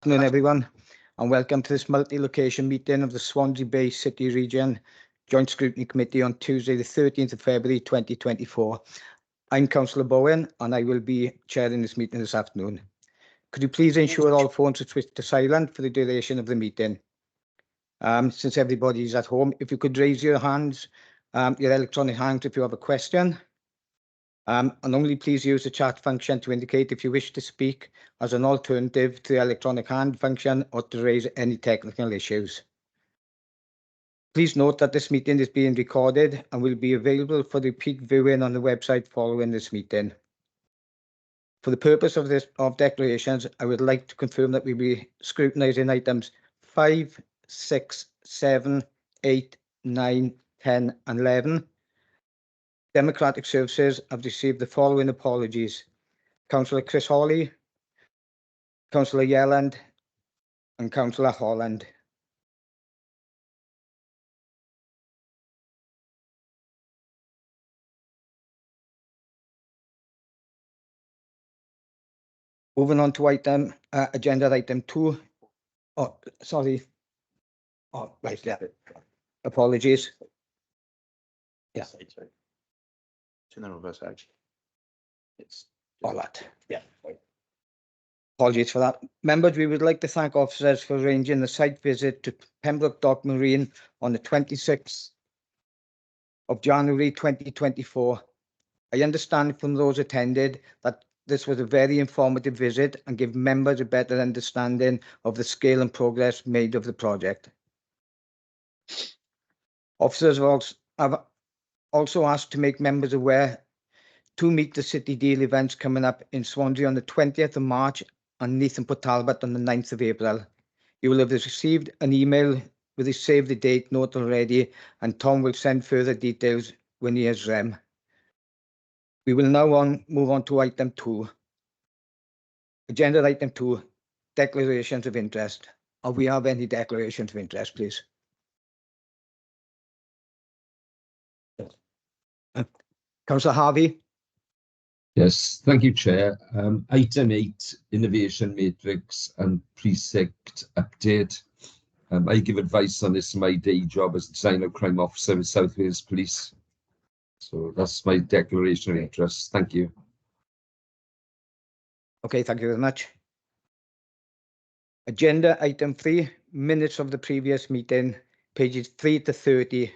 Good afternoon, everyone, and welcome to this multi-location meeting of the Swansea Bay City Region Joint Scrutiny Committee on Tuesday, the 13th of February 2024. I'm Councillor Bowen, and I will be chairing this meeting this afternoon. Could you please ensure all phones are switched to silent for the duration of the meeting? Since everybody is at home, if you could raise your hands, your electronic hands, if you have a question. And only please use the chat function to indicate if you wish to speak as an alternative to the electronic hand function or to raise any technical issues. Please note that this meeting is being recorded and will be available for repeat viewing on the website following this meeting. For the purpose of declarations, I would like to confirm that we will be scrutinising items 5, 6, 7, 8, 9, 10 and 11. Democratic Services have received the following apologies: Councillor Chris Hawley, Councillor Yelland and Councillor Holland. Moving on to agenda item 2. Oh, sorry. Oh, right, yeah. Apologies. Yeah. In the reverse edge. It's all that. Yeah. Apologies for that. Members, we would like to thank officers for arranging the site visit to Pembroke Dock Marine on the 26th of January 2024. I understand from those attended that this was a very informative visit and give members a better understanding of the scale and progress made of the project. Officers have also asked to make members aware to meet the City Deal events coming up in Swansea on the 20th of March and Neath and Talbot on the 9th of April. You will have received an email with a save the date note already, and Tom will send further details when he has them. We will now move on to item 2. Agenda item 2, declarations of interest. Do we have any declarations of interest, please? Councillor Harvey. Yes, thank you, Chair. Item 8, Innovation Matrix and Precinct Update. I give advice on this in my day job as Designer Crime Officer with South Wales Police. So that's my declaration of interest. Thank you. Okay, thank you very much. Agenda item 3, minutes of the previous meeting, pages 3 to 30.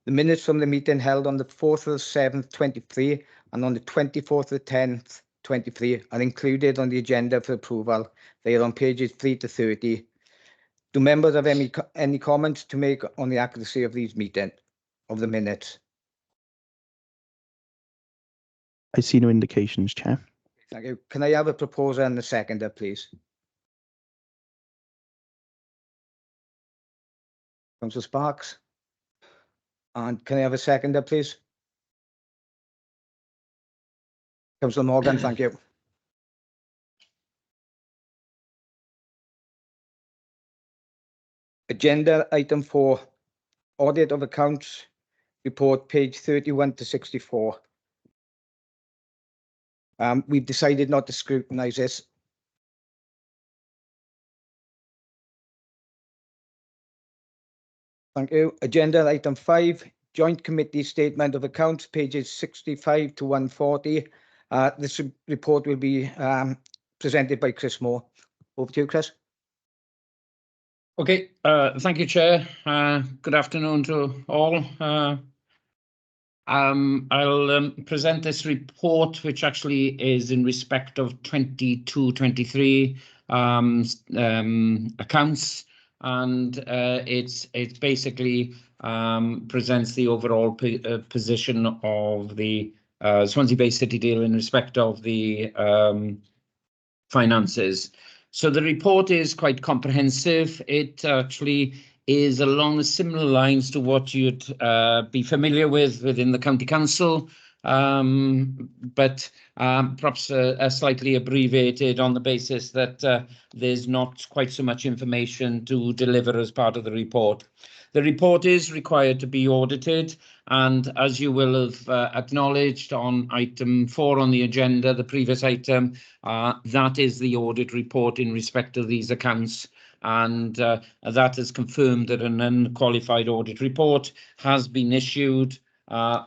The minutes from the meeting held on the 4th of the 7th, 23 and on the 24th of the 10th, 23 are included on the agenda for approval. They are on pages 3 to 30. Do members have any comments to make on the accuracy of these the minutes? I see no indications, Chair. Thank you. Can I have a proposer and a seconder, please? Councillor Sparks. And can I have a seconder, please? Councillor Morgan, thank you. Agenda item 4, audit of accounts report, page 31 to 64. We've decided not to scrutinise this. Thank you. Agenda item 5, joint committee statement of accounts, pages 65 to 140. This report will be presented by Chris Moore. Over to you, Chris. Okay, thank you, Chair. Good afternoon to all. I'll present this report, which actually is in respect of 22-23 accounts, and it's basically presents the overall position of the Swansea Bay City Deal in respect of the finances. So the report is quite comprehensive. It actually is along similar lines to what you'd be familiar with within the County Council, but perhaps slightly abbreviated on the basis that there's not quite so much information to deliver as part of the report. The report is required to be audited, and as you will have acknowledged on item 4 on the agenda, the previous item, that is the audit report in respect of these accounts, and that has confirmed that an unqualified audit report has been issued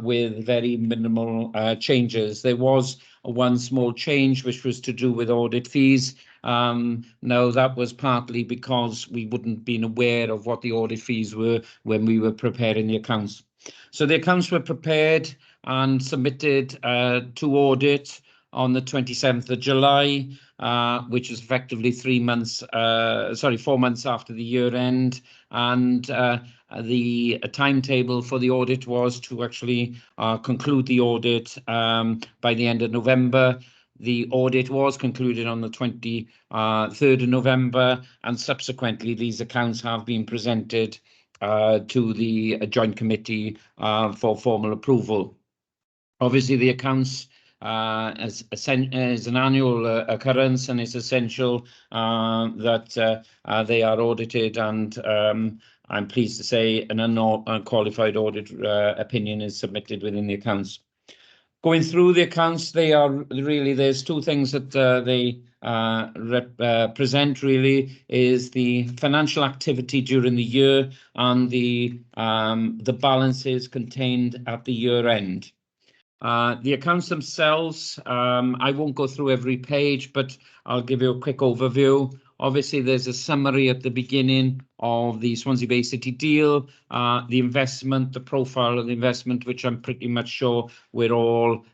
with very minimal changes. There was one small change which was to do with audit fees. Now that was partly because we wouldn't been aware of what the audit fees were when we were preparing the accounts. So the accounts were prepared and submitted to audit on the 27th of July, which is effectively 4 months after the year end. And the timetable for the audit was to actually conclude the audit by the end of November. The audit was concluded on the 23rd of November, and subsequently these accounts have been presented to the Joint Committee for formal approval. Obviously, the accounts as an annual occurrence, and it's essential that they are audited, and I'm pleased to say an unqualified audit opinion is submitted within the accounts. Going through the accounts, there's two things that they represent really, is the financial activity during the year and the balances contained at the year end. The accounts themselves, I won't go through every page, but I'll give you a quick overview. Obviously, there's a summary at the beginning of the Swansea Bay City deal, the investment, the profile of the investment, which I'm pretty much sure we're all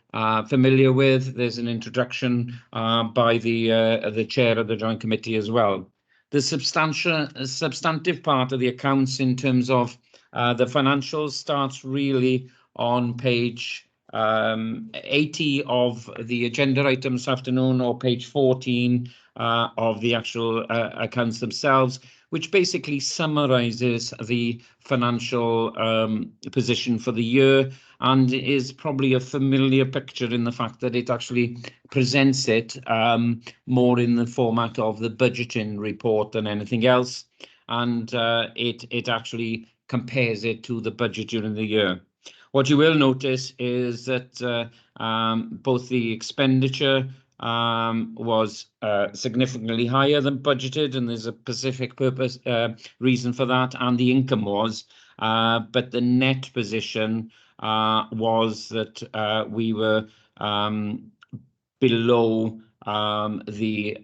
familiar with. There's an introduction by the chair of the Joint Committee as well. The substantive part of the accounts in terms of the financials starts really on page 80 of the agenda item this afternoon, or page 14 of the actual accounts themselves, which basically summarizes the financial position for the year, and is probably a familiar picture in the fact that it actually presents it more in the format of the budgeting report than anything else, and it actually compares it to the budget during the year. What you will notice is that both the expenditure was significantly higher than budgeted, and there's a specific purpose reason for that, and the income was, but the net position was that we were below the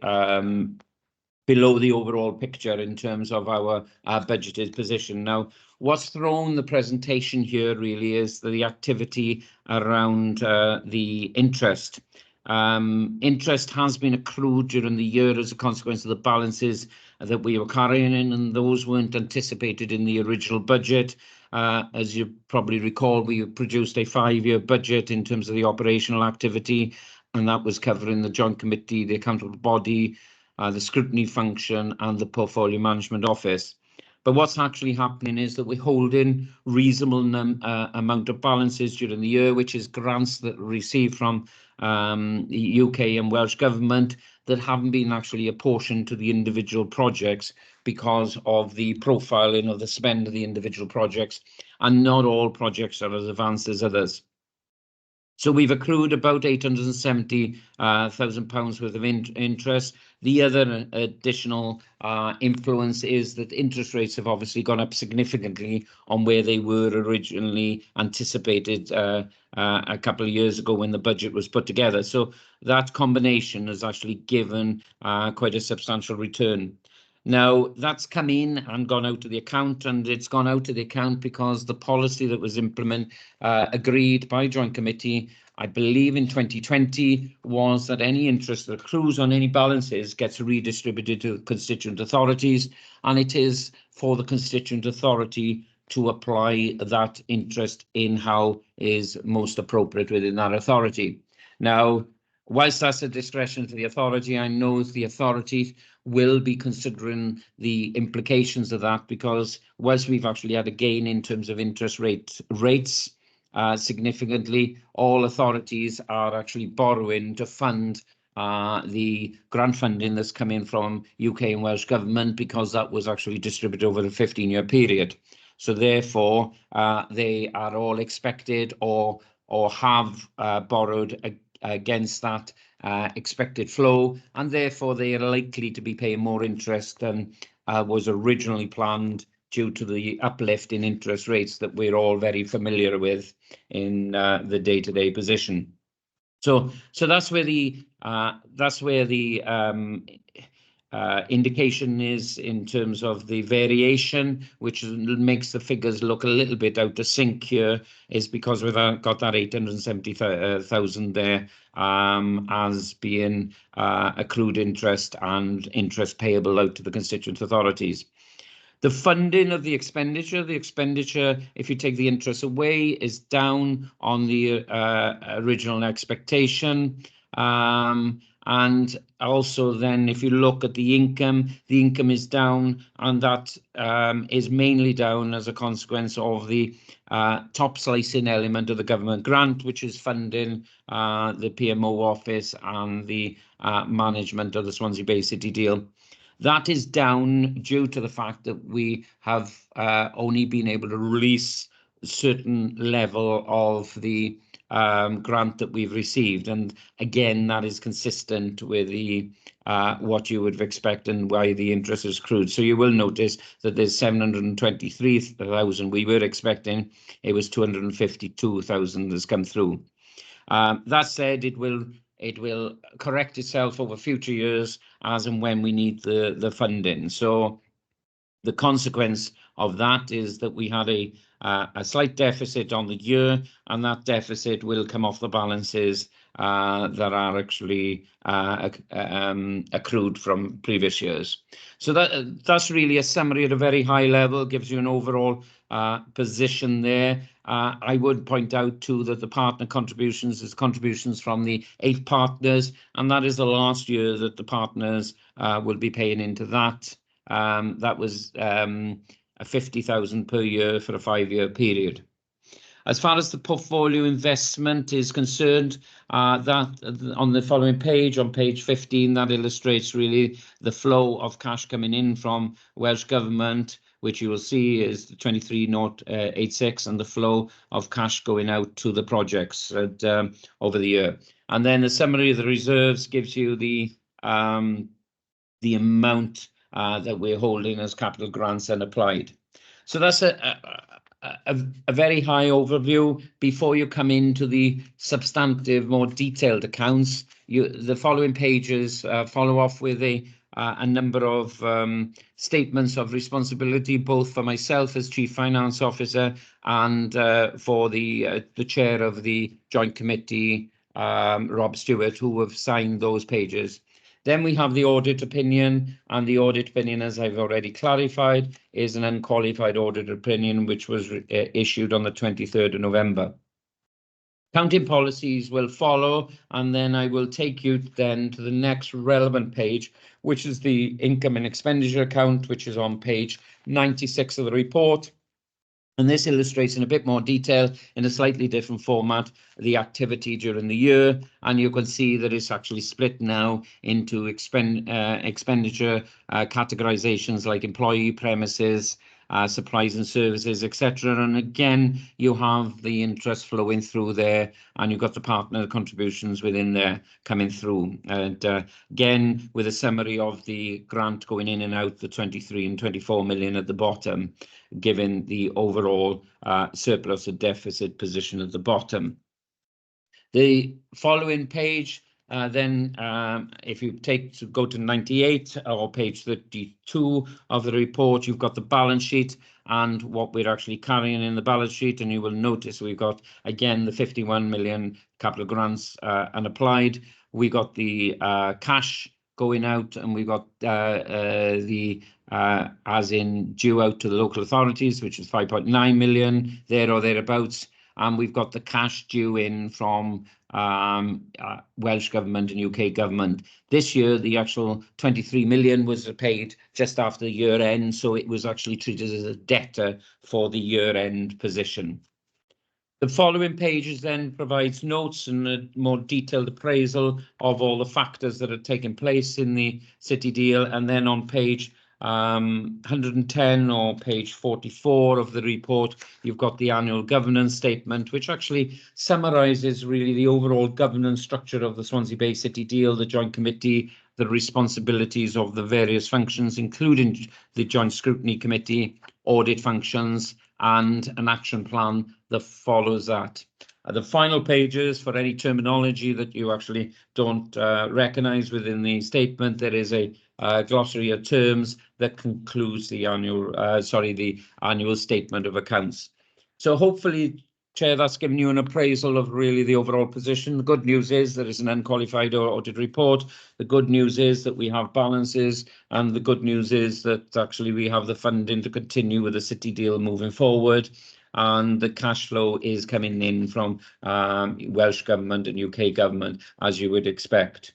overall picture in terms of our budgeted position. Now, what's thrown the presentation here really is the activity around the interest. Interest has been accrued during the year as a consequence of the balances that we were carrying in, and those weren't anticipated in the original budget. As you probably recall, we produced a 5-year budget in terms of the operational activity, and that was covering the Joint Committee, the accountable body, the scrutiny function, and the portfolio management office. But what's actually happening is that we're holding reasonable amount of balances during the year, which is grants that we received from the UK and Welsh government that haven't been actually apportioned to the individual projects because of the profiling of the spend of the individual projects, and not all projects are as advanced as others. So we've accrued about £870,000 worth of interest. The other additional influence is that interest rates have obviously gone up significantly on where they were originally anticipated a couple of years ago when the budget was put together. So that combination has actually given quite a substantial return. Now, that's come in and gone out to the account, and it's gone out to the account because the policy that was agreed by Joint Committee, I believe in 2020, was that any interest that accrues on any balances gets redistributed to constituent authorities, and it is for the constituent authority to apply that interest in how is most appropriate within that authority. Now, whilst that's a discretion to the authority, I know the authority will be considering the implications of that, because whilst we've actually had a gain in terms of interest rates significantly, all authorities are actually borrowing to fund the grant funding that's coming from UK and Welsh government, because that was actually distributed over a 15-year period. So therefore, they are all expected or have borrowed against that expected flow, and therefore they are likely to be paying more interest than was originally planned due to the uplift in interest rates that we're all very familiar with in the day-to-day position. So that's where the indication is in terms of the variation, which makes the figures look a little bit out of sync here, is because we've got that 870,000 there as being accrued interest and interest payable out to the constituent authorities. The funding of the expenditure, if you take the interest away, is down on the original expectation. And also then, if you look at the income is down, and that is mainly down as a consequence of the top slicing element of the government grant, which is funding the PMO office and the management of the Swansea Bay City deal. That is down due to the fact that we have only been able to release a certain level of the grant that we've received, and again that is consistent with the what you would expect and why the interest is accrued. So you will notice that there's 723,000 we were expecting. It was 252,000 that's come through. That said, it will correct itself over future years as and when we need the funding. So the consequence of that is that we had a slight deficit on the year, and that deficit will come off the balances that are actually accrued from previous years. So that's really a summary at a very high level, gives you an overall position there. I would point out too that the partner contributions is contributions from the 8 partners, and that is the last year that the partners will be paying into that. That was 50,000 per year for a 5-year period. As far as the portfolio investment is concerned, that on the following page, on page 15, that illustrates really the flow of cash coming in from Welsh Government, which you will see is 23,086, and the flow of cash going out to the projects over the year. And then the summary of the reserves gives you the amount that we're holding as capital grants and applied. So that's a very high overview. Before you come into the substantive, more detailed accounts, the following pages follow off with a number of statements of responsibility, both for myself as Chief Finance Officer and for the chair of the Joint Committee, Rob Stewart, who have signed those pages. Then we have the audit opinion, and the audit opinion, as I've already clarified, is an unqualified audit opinion which was issued on the 23rd of November. Accounting policies will follow, and then I will take you then to the next relevant page, which is the income and expenditure account, which is on page 96 of the report. And this illustrates in a bit more detail, in a slightly different format, the activity during the year. And you can see that it's actually split now into expenditure categorizations like employee, premises, supplies and services, etc. And again, you have the interest flowing through there, and you've got the partner contributions within there coming through. And again, with a summary of the grant going in and out, the 23 and 24 million at the bottom, given the overall surplus or deficit position at the bottom. The following page, then if you go to 98 or page 32 of the report, you've got the balance sheet and what we're actually carrying in the balance sheet, and you will notice we've got, again, the 51 million capital grants unapplied. We got the cash going out, and we got the as in due out to the local authorities, which is 5.9 million there or thereabouts, and we've got the cash due in from Welsh Government and UK Government. This year, the actual 23 million was paid just after the year end, so it was actually treated as a debtor for the year end position. The following pages then provides notes and a more detailed appraisal of all the factors that have taken place in the city deal. And then on page 110 or page 44 of the report, you've got the annual governance statement, which actually summarises really the overall governance structure of the Swansea Bay City deal, the Joint Committee, the responsibilities of the various functions, including the Joint Scrutiny Committee, audit functions, and an action plan that follows that. The final pages, for any terminology that you actually don't recognise within the statement, there is a glossary of terms that concludes the annual statement of accounts. So hopefully, Chair, that's given you an appraisal of really the overall position. The good news is there is an unqualified audit report. The good news is that we have balances, and the good news is that actually we have the funding to continue with the city deal moving forward. And the cash flow is coming in from Welsh Government and UK Government, as you would expect.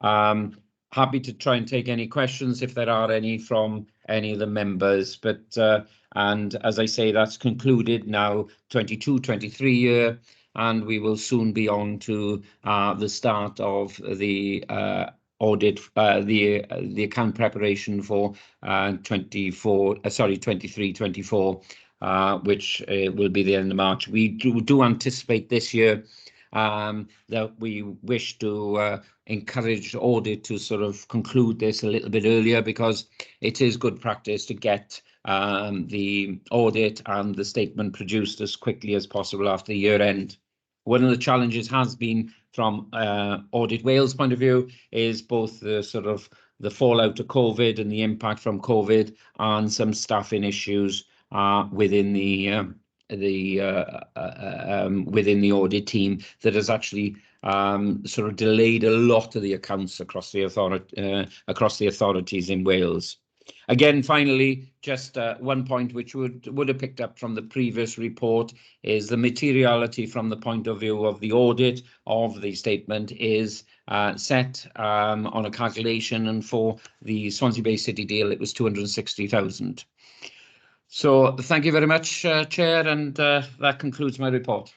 Happy to try and take any questions if there are any from any of the members. But and as I say, that's concluded now, 22-23 year, and we will soon be on to the start of the audit, the account preparation for 23-24. Which will be the end of March. We do anticipate this year that we wish to encourage audit to sort of conclude this a little bit earlier, because it is good practice to get the audit and the statement produced as quickly as possible after the year end. One of the challenges has been, from Audit Wales point of view, is both the sort of the fallout of COVID and the impact from COVID, and some staffing issues within the audit team that has actually sort of delayed a lot of the accounts across the authorities in Wales. Again, finally, just one point which would have picked up from the previous report is the materiality from the point of view of the audit of the statement is set on a calculation, and for the Swansea Bay City deal it was 260,000. So thank you very much, Chair, and that concludes my report.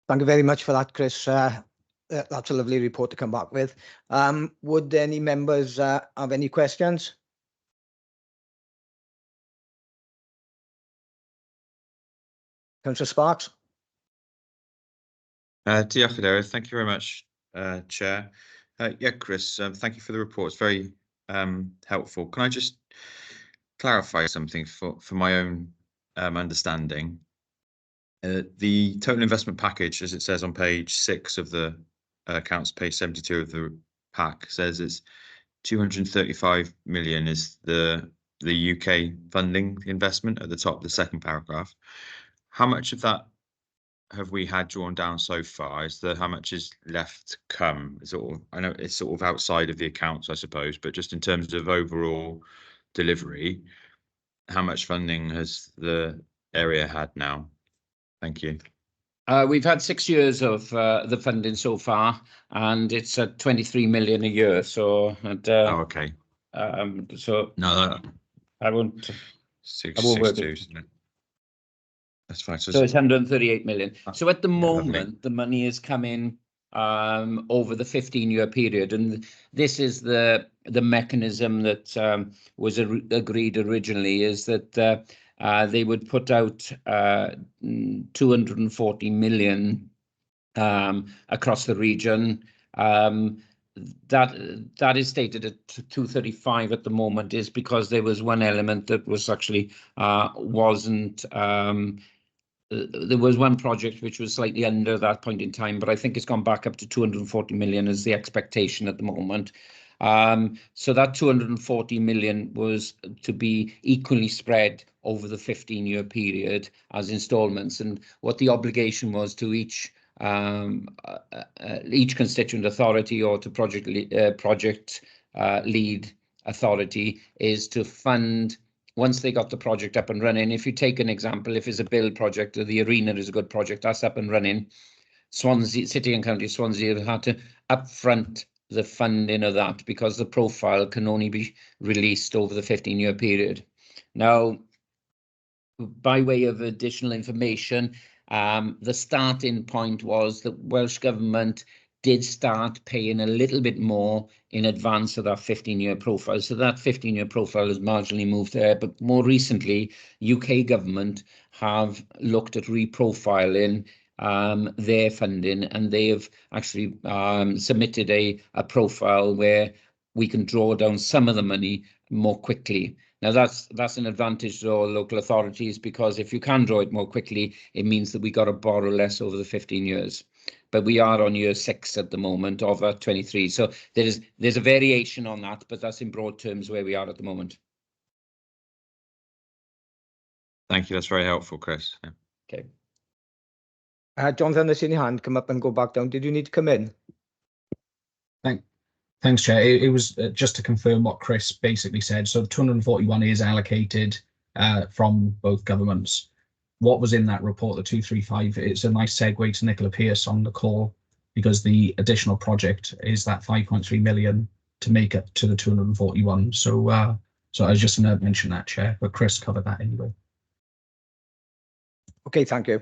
Thank you very much for that, Chris. That's a lovely report to come back with. Would any members have any questions? Councillor Sparks? Diolch, Cadeirydd. Thank you very much, Chair. Yeah, Chris, thank you for the report. It's very helpful. Can I just clarify something for my own understanding? The total investment package, as it says on page 6 of the accounts, page 72 of the pack, says it's 235 million is the UK funding investment at the top of the second paragraph. How much of that have we had drawn down so far? How much is left to come? I know it's sort of outside of the accounts, I suppose, but just in terms of overall delivery, how much funding has the area had now? Thank you. We've had 6 years of the funding so far, and it's at 23 million a year. So, okay. So no, I won't. 662, isn't it? That's fine. So it's 138 million. So at the moment, the money is coming over the 15-year period, and this is the mechanism that was agreed originally, is that they would put out 240 million across the region. That is stated at 235 at the moment, is because there was one element that was actually wasn't. There was one project which was slightly under that point in time, but I think it's gone back up to 240 million as the expectation at the moment. So that 240 million was to be equally spread over the 15-year period as installments, and what the obligation was to each constituent authority or to project lead authority is to fund, once they got the project up and running. If you take an example, if it's a build project, or the arena is a good project, that's up and running, Swansea, City and County Swansea have had to upfront the funding of that, because the profile can only be released over the 15-year period. Now, by way of additional information, the starting point was that Welsh Government did start paying a little bit more in advance of that 15-year profile. So that 15-year profile has marginally moved there. But more recently, UK government have looked at reprofiling their funding, and they have actually submitted a profile where we can draw down some of the money more quickly. Now, that's an advantage to all local authorities, because if you can draw it more quickly, it means that we got to borrow less over the 15 years. But we are on year 6 at the moment of 23. So there's a variation on that, but that's in broad terms where we are at the moment. Thank you. That's very helpful, Chris. Yeah. Okay. Jonathan, I seen your hand come up and go back down. Did you need to come in? Thanks, Chair. It was just to confirm what Chris basically said. So 241 is allocated from both governments. What was in that report, the 235, it's a nice segue to Nicola Pearce on the call, because the additional project is that 5.3 million to make it to the 241. So I was just going to mention that, Chair, but Chris covered that anyway. Okay, thank you.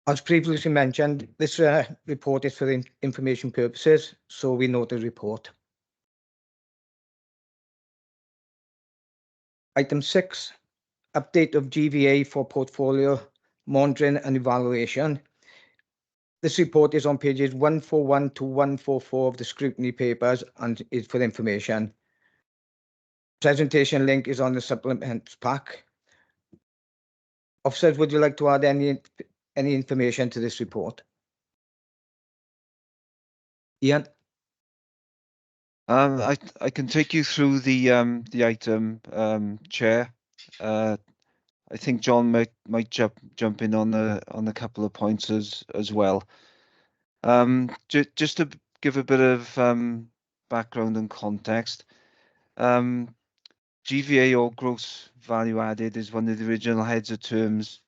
As previously mentioned, this report is for information purposes, so we note the report. Item 6, update of GVA for portfolio monitoring and evaluation. This report is on pages 141 to 144 of the scrutiny papers and is for information. Presentation link is on the supplements pack. Officers, would you like to add any information to this report? Ian? I can take you through the item, Chair. I think John might jump in on a couple of points as well. Just to give a bit of background and context, GVA, or gross value added, is one of the original heads of terms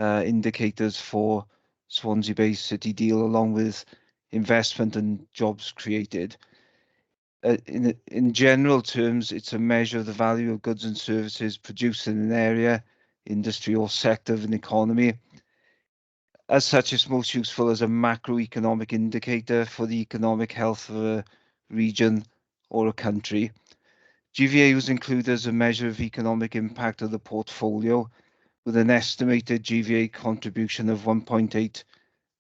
indicators for Swansea Bay City deal, along with investment and jobs created. In general terms, it's a measure of the value of goods and services produced in an area, industry, or sector of an economy. As such, it's most useful as a macroeconomic indicator for the economic health of a region or a country. GVA was included as a measure of economic impact of the portfolio, with an estimated GVA contribution of £1.8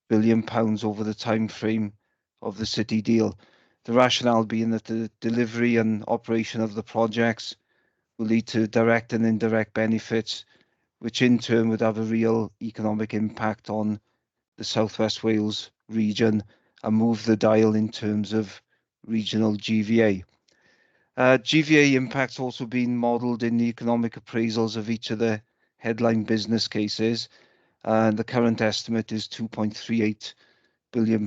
billion over the time frame of the City deal. The rationale being that the delivery and operation of the projects will lead to direct and indirect benefits, which in turn would have a real economic impact on the South West Wales region and move the dial in terms of regional GVA. GVA impacts also been modelled in the economic appraisals of each of the headline business cases, and the current estimate is £2.38 billion.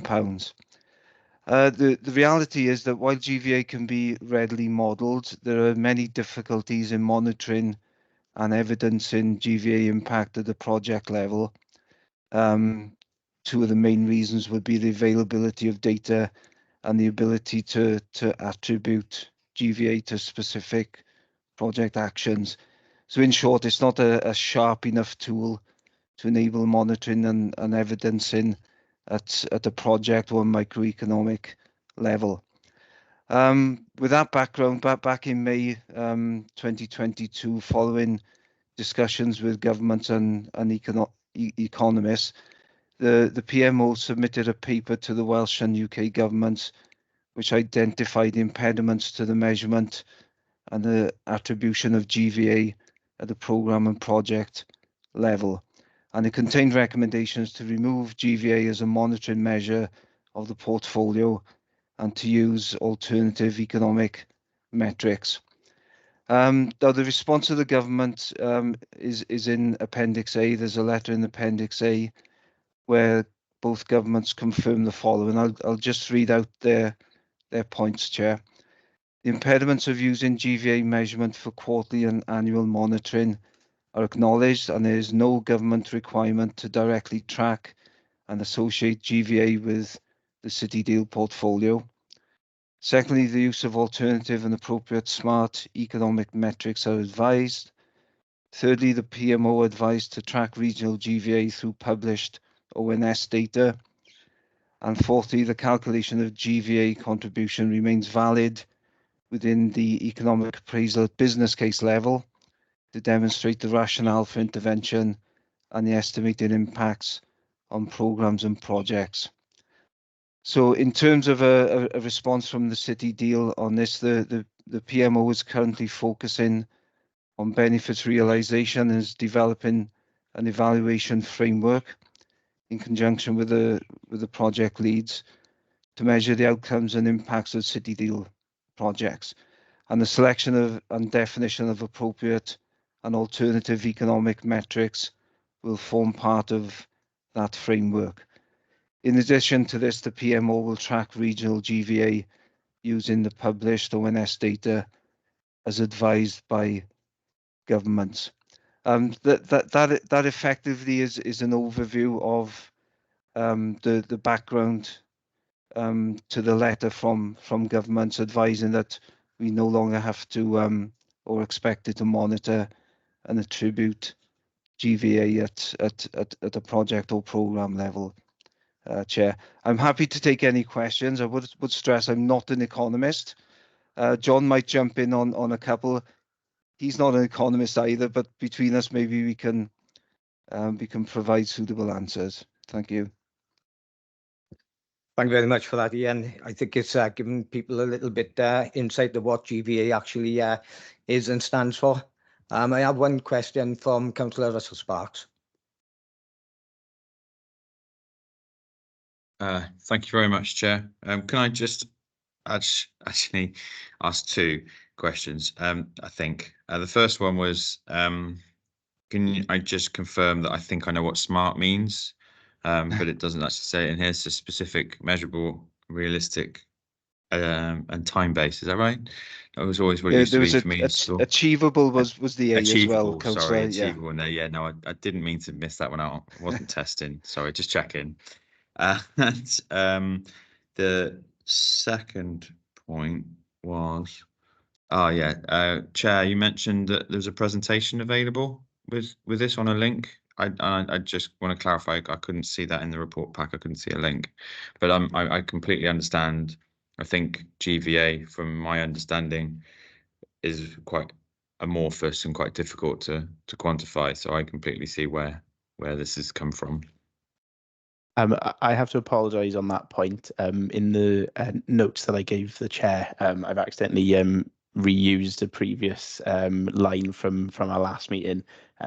The reality is that while GVA can be readily modelled, there are many difficulties in monitoring and evidencing GVA impact at the project level. Two of the main reasons would be the availability of data and the ability to attribute GVA to specific project actions. So in short, it's not a sharp enough tool to enable monitoring and evidencing at a project or macroeconomic level. With that background, back in May 2022, following discussions with governments and economists, the PMO submitted a paper to the Welsh and UK governments, which identified impediments to the measurement and the attribution of GVA at the programme and project level. And it contained recommendations to remove GVA as a monitoring measure of the portfolio and to use alternative economic metrics. Now, the response of the government is in Appendix A. There's a letter in Appendix A where both governments confirm the following. I'll just read out their points, Chair. The impediments of using GVA measurement for quarterly and annual monitoring are acknowledged, and there is no government requirement to directly track and associate GVA with the City deal portfolio. Secondly, the use of alternative and appropriate smart economic metrics are advised. Thirdly, the PMO advised to track regional GVA through published ONS data. And fourthly, the calculation of GVA contribution remains valid within the economic appraisal at business case level to demonstrate the rationale for intervention and the estimated impacts on programmes and projects. So in terms of a response from the city deal on this, the PMO is currently focusing on benefits realisation and is developing an evaluation framework in conjunction with the project leads to measure the outcomes and impacts of city deal projects, and the selection of and definition of appropriate and alternative economic metrics will form part of that framework. In addition to this, the PMO will track regional GVA using the published ONS data as advised by governments. That effectively is an overview of the background to the letter from governments advising that we no longer have to or expected to monitor and attribute GVA at a project or programme level. Chair, I'm happy to take any questions. I would stress I'm not an economist. John might jump in on a couple. He's not an economist either, but between us, maybe we can provide suitable answers. Thank you. Thank you very much for that, Ian. I think it's given people a little bit insight of what GVA actually is and stands for. I have one question from Councillor Russell Sparks. Thank you very much, Chair. Can I just actually ask two questions? I think the first one was, can I just confirm that I think I know what SMART means, but it doesn't actually say it in here. So specific, measurable, realistic, and time-based. Is that right? That was always what it used to be for me. Achievable was the A as well, Councillor. Sorry, achievable. No, yeah, no, I didn't mean to miss that one out. I wasn't testing. Sorry, just checking. And the second point was, Chair, you mentioned that there's a presentation available with this on a link. I just want to clarify, I couldn't see that in the report pack. I couldn't see a link, but I completely understand. I think GVA, from my understanding, is quite amorphous and quite difficult to quantify. So I completely see where this has come from. I have to apologise on that point. In the notes that I gave the chair, I've accidentally reused a previous line from our last meeting.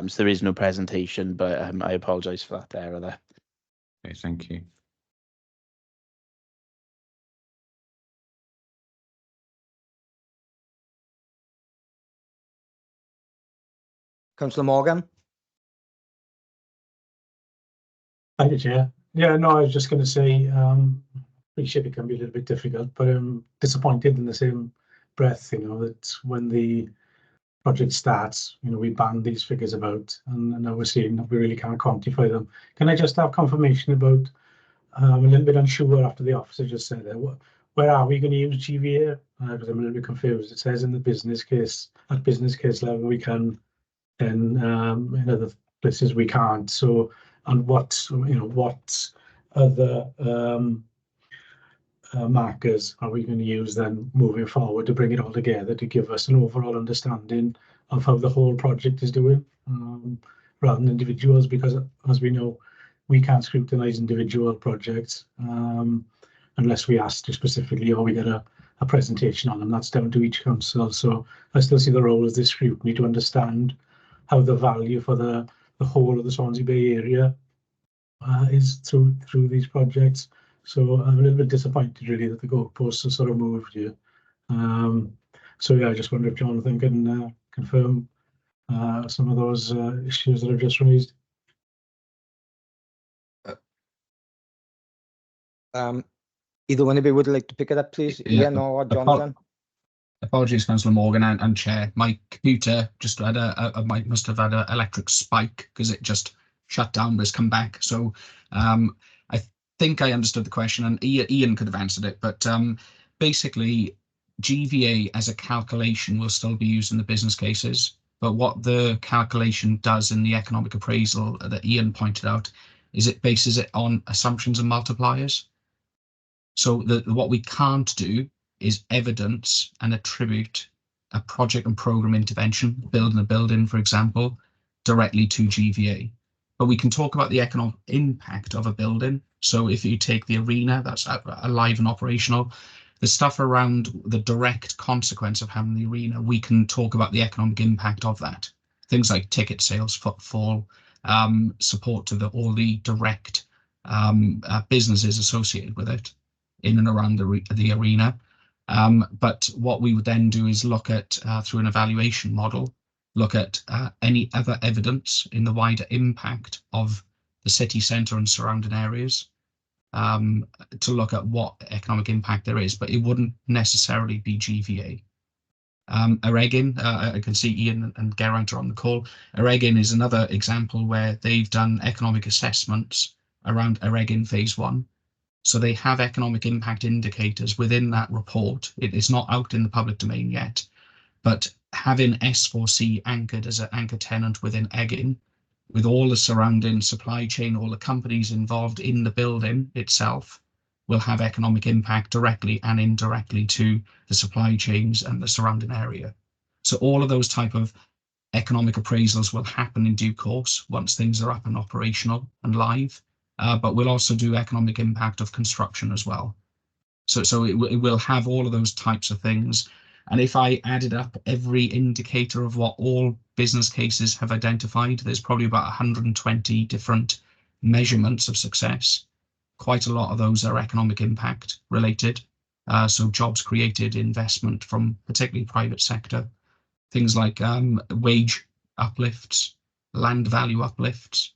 So there is no presentation, but I apologise for that error there. Okay, thank you. Councillor Morgan. Thank you, Chair. Yeah, no, I was just going to say, appreciate it can be a little bit difficult, but I'm disappointed in the same breath, that when the project starts, we bang these figures about, and now we're seeing that we really can't quantify them. Can I just have confirmation about, I'm a little bit unsure after the officer just said there, where are we going to use GVA? Because I'm a little bit confused. It says in the business case, at business case level, we can, and in other places we can't. So, and what other markers are we going to use then moving forward to bring it all together to give us an overall understanding of how the whole project is doing, rather than individuals, because as we know, we can't scrutinise individual projects unless we ask to specifically, or we get a presentation on them. That's down to each council. So I still see the role of this scrutiny to understand how the value for the whole of the Swansea Bay area is through these projects. So I'm a little bit disappointed really that the goalposts have sort of moved here. So yeah, I just wonder if Jonathan can confirm some of those issues that I've just raised. Either one of you would like to pick it up, please? Ian or Jonathan? Apologies, Councillor Morgan and Chair. My computer just had must have had an electric spike because it just shut down, but it's come back. So I think I understood the question, and Ian could have answered it. But basically, GVA as a calculation will still be used in the business cases. But what the calculation does in the economic appraisal that Ian pointed out is it bases it on assumptions and multipliers. So what we can't do is evidence and attribute a project and program intervention, building a building, for example, directly to GVA. But we can talk about the economic impact of a building. So if you take the arena, that's alive and operational, the stuff around the direct consequence of having the arena, we can talk about the economic impact of that. Things like ticket sales, footfall, support to all the direct businesses associated with it in and around the arena. But what we would then do is look at, through an evaluation model, look at any other evidence in the wider impact of the city centre and surrounding areas, to look at what economic impact there is, but it wouldn't necessarily be GVA. Eregin, I can see Ian and Geraint are on the call. Eregin is another example where they've done economic assessments around Eregin phase 1. So they have economic impact indicators within that report. It is not out in the public domain yet, but having S4C anchored as an anchor tenant within Eggin, with all the surrounding supply chain, all the companies involved in the building itself, will have economic impact directly and indirectly to the supply chains and the surrounding area. So all of those type of economic appraisals will happen in due course once things are up and operational and live, but we'll also do economic impact of construction as well. So it will have all of those types of things. And if I added up every indicator of what all business cases have identified, there's probably about 120 different measurements of success. Quite a lot of those are economic impact related. So jobs created, investment from particularly private sector, things like wage uplifts, land value uplifts.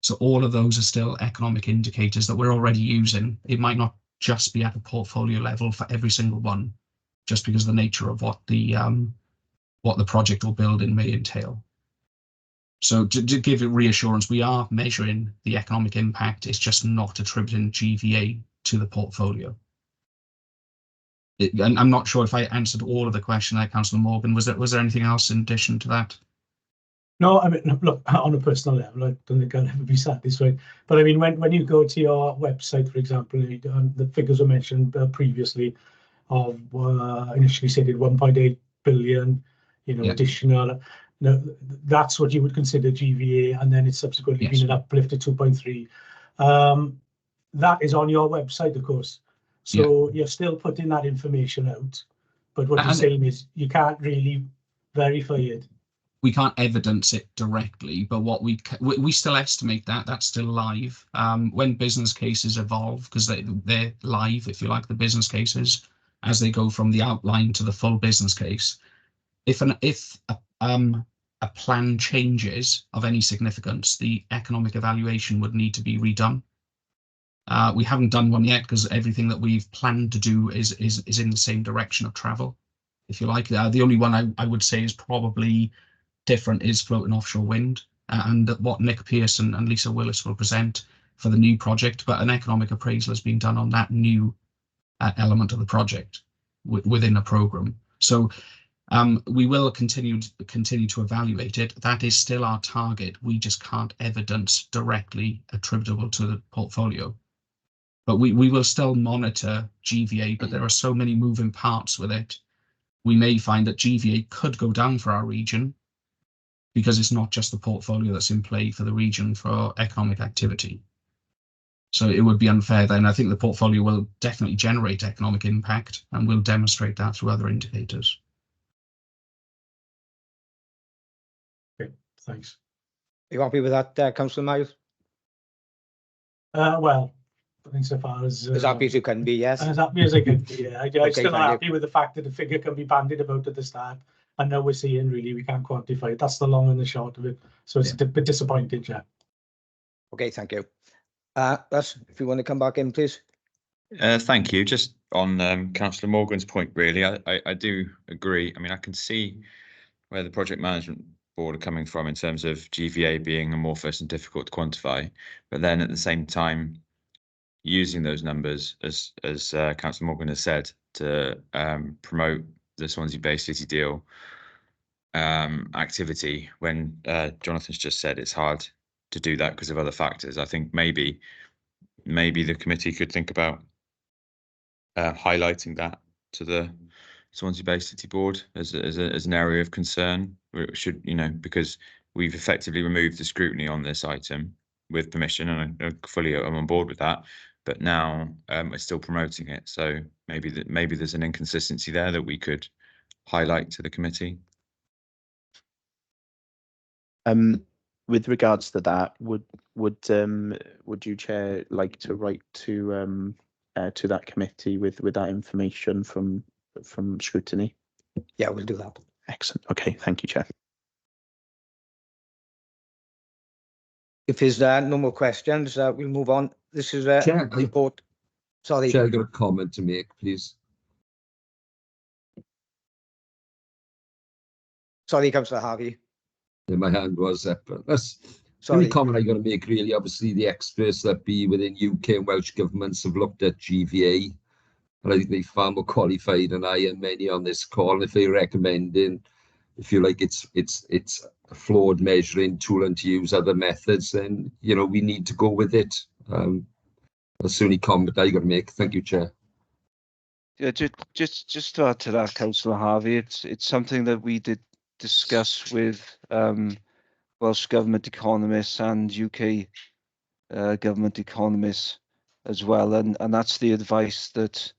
So all of those are still economic indicators that we're already using. It might not just be at a portfolio level for every single one, just because of the nature of what the project or building may entail. So to give it reassurance, we are measuring the economic impact. It's just not attributing GVA to the portfolio. And I'm not sure if I answered all of the question there, Councillor Morgan. Was there anything else in addition to that? No, I mean, look, on a personal level, I don't think I'll ever be satisfied. But I mean, when you go to your website, for example, the figures were mentioned previously of initially stated 1.8 billion, additional. No, that's what you would consider GVA, and then it's subsequently been an uplift to 2.3. That is on your website, of course. So you're still putting that information out, but what you're saying is you can't really verify it. We can't evidence it directly, but what we still estimate that's still live. When business cases evolve, because they're live, if you like, the business cases, as they go from the outline to the full business case. If a plan changes of any significance, the economic evaluation would need to be redone. We haven't done one yet because everything that we've planned to do is in the same direction of travel, if you like. The only one I would say is probably different is floating offshore wind, and what Nick Pearson and Lisa Willis will present for the new project, but an economic appraisal has been done on that new element of the project within a program. So we will continue to evaluate it. That is still our target. We just can't evidence directly attributable to the portfolio. But we will still monitor GVA, but there are so many moving parts with it. We may find that GVA could go down for our region because it's not just the portfolio that's in play for the region for economic activity. So it would be unfair then. I think the portfolio will definitely generate economic impact, and we'll demonstrate that through other indicators. Okay, thanks. Are you happy with that, Councillor Miles? Well, I think so far as happy as you can be, yes. As happy as I can be, yeah. I'm Okay, still not happy with the fact that the figure can be bandied about at the start, and now we're seeing really we can't quantify it. That's the long and the short of it. So it's a bit disappointing, yeah. Okay, thank you. Russ, if you want to come back in, please. Thank you. Just on Councillor Morgan's point, really, I do agree. I mean, I can see where the project management board are coming from in terms of GVA being amorphous and difficult to quantify, but then at the same time, using those numbers, as Councillor Morgan has said, to promote the Swansea-based city deal activity, when Jonathan's just said it's hard to do that because of other factors. I think maybe the committee could think about highlighting that to the Swansea Bay City Board as an area of concern. It should, because we've effectively removed the scrutiny on this item with permission, and I'm on board with that. But now we're still promoting it, so maybe there's an inconsistency there that we could highlight to the committee. With regards to that, would you, Chair, like to write to that committee with that information from Scrutiny? Yeah, we'll do that. Excellent. Okay, thank you, Chair. If there's no more questions, we'll move on. This is a Chair, report. Sorry. Chair, I got a comment to make, please. Sorry, Councillor Harvey. Yeah, my hand was up. That's the Sorry. only comment I got to make, really. Obviously, the experts that be within UK and Welsh governments have looked at GVA, and I think they're far more qualified than I and many on this call. And if they're recommending, if you like, it's a flawed measuring tool and to use other methods, then we need to go with it. That's the only comment I got to make. Thank you, Chair. Yeah, just to add to that, Councillor Harvey, it's something that we did discuss with Welsh Government economists and UK government economists as well, and that's the advice that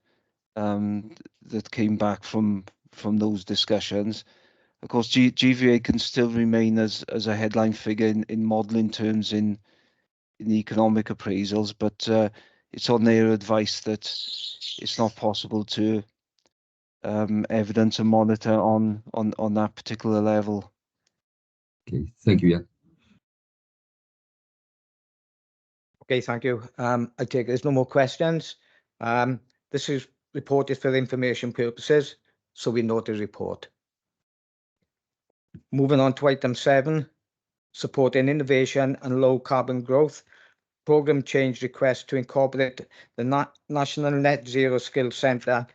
that came back from those discussions. Of course, GVA can still remain as a headline figure in modelling terms in the economic appraisals, but it's on their advice that it's not possible to evidence and monitor on that particular level. Okay, thank you, yeah. Okay, thank you. I take there's no more questions. This is reported for information purposes, so we note the report. Moving on to item 7, supporting innovation and low carbon growth. Programme change request to incorporate the National Net Zero Skills Centre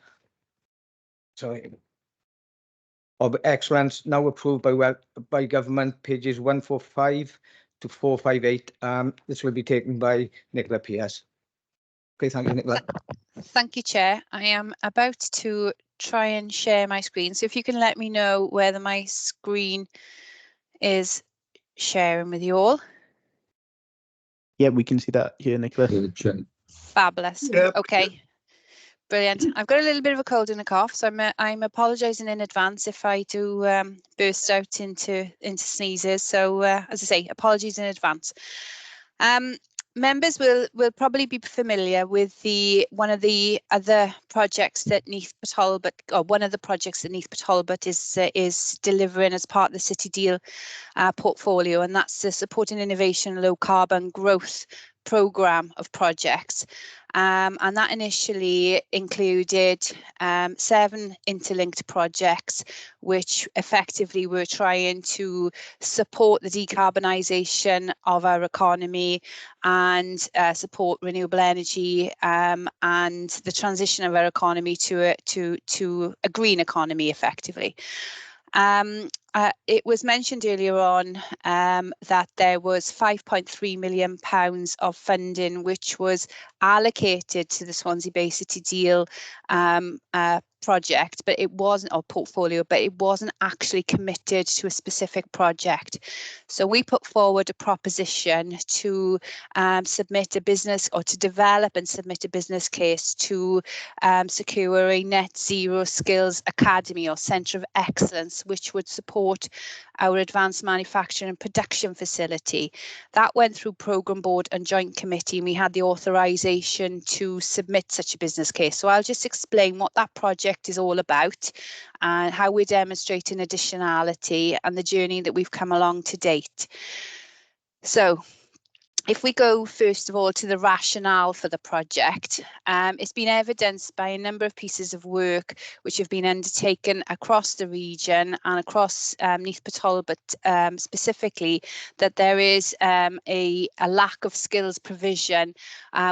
of Excellence, now approved by government, pages 145 to 458. This will be taken by Nicola Pierce. Okay, thank you, Nicola. Thank you, Chair. I am about to try and share my screen. So if you can let me know whether my screen is sharing with you all. Yeah, we can see that here, Nicola. Fabulous. Yep. Okay. Brilliant. I've got a little bit of a cold and a cough, so I'm apologising in advance if I do burst out into sneezes. So as I say, apologies in advance. Members will probably be familiar with one of the other projects that Neath Talbot, or one of the projects that Neath Talbot is delivering as part of the City Deal portfolio, and that's the Supporting Innovation and Low Carbon Growth programme of projects. And that initially included 7 interlinked projects, which effectively were trying to support the decarbonisation of our economy and support renewable energy and the transition of our economy to a green economy, effectively. It was mentioned earlier on that there was £5.3 million of funding which was allocated to the Swansea Bay City Deal project, but it wasn't, or portfolio, but it wasn't actually committed to a specific project. So we put forward a proposition to submit a business, or to develop and submit a business case to secure a net zero skills academy or centre of excellence, which would support our advanced manufacturing and production facility. That went through Programme Board and Joint Committee, and we had the authorisation to submit such a business case. So I'll just explain what that project is all about and how we're demonstrating additionality and the journey that we've come along to date. So if we go first of all to the rationale for the project, it's been evidenced by a number of pieces of work which have been undertaken across the region and across Neath Talbot specifically, that there is a lack of skills provision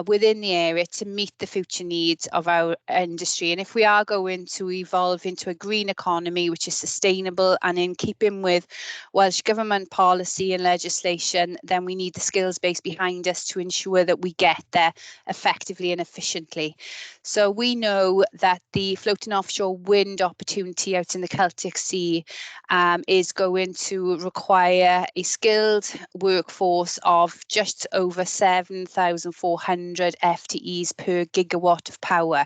within the area to meet the future needs of our industry. And if we are going to evolve into a green economy which is sustainable and in keeping with Welsh Government policy and legislation, then we need the skills-based place behind us to ensure that we get there effectively and efficiently. So we know that the floating offshore wind opportunity out in the Celtic Sea is going to require a skilled workforce of just over 7,400 FTEs per gigawatt of power.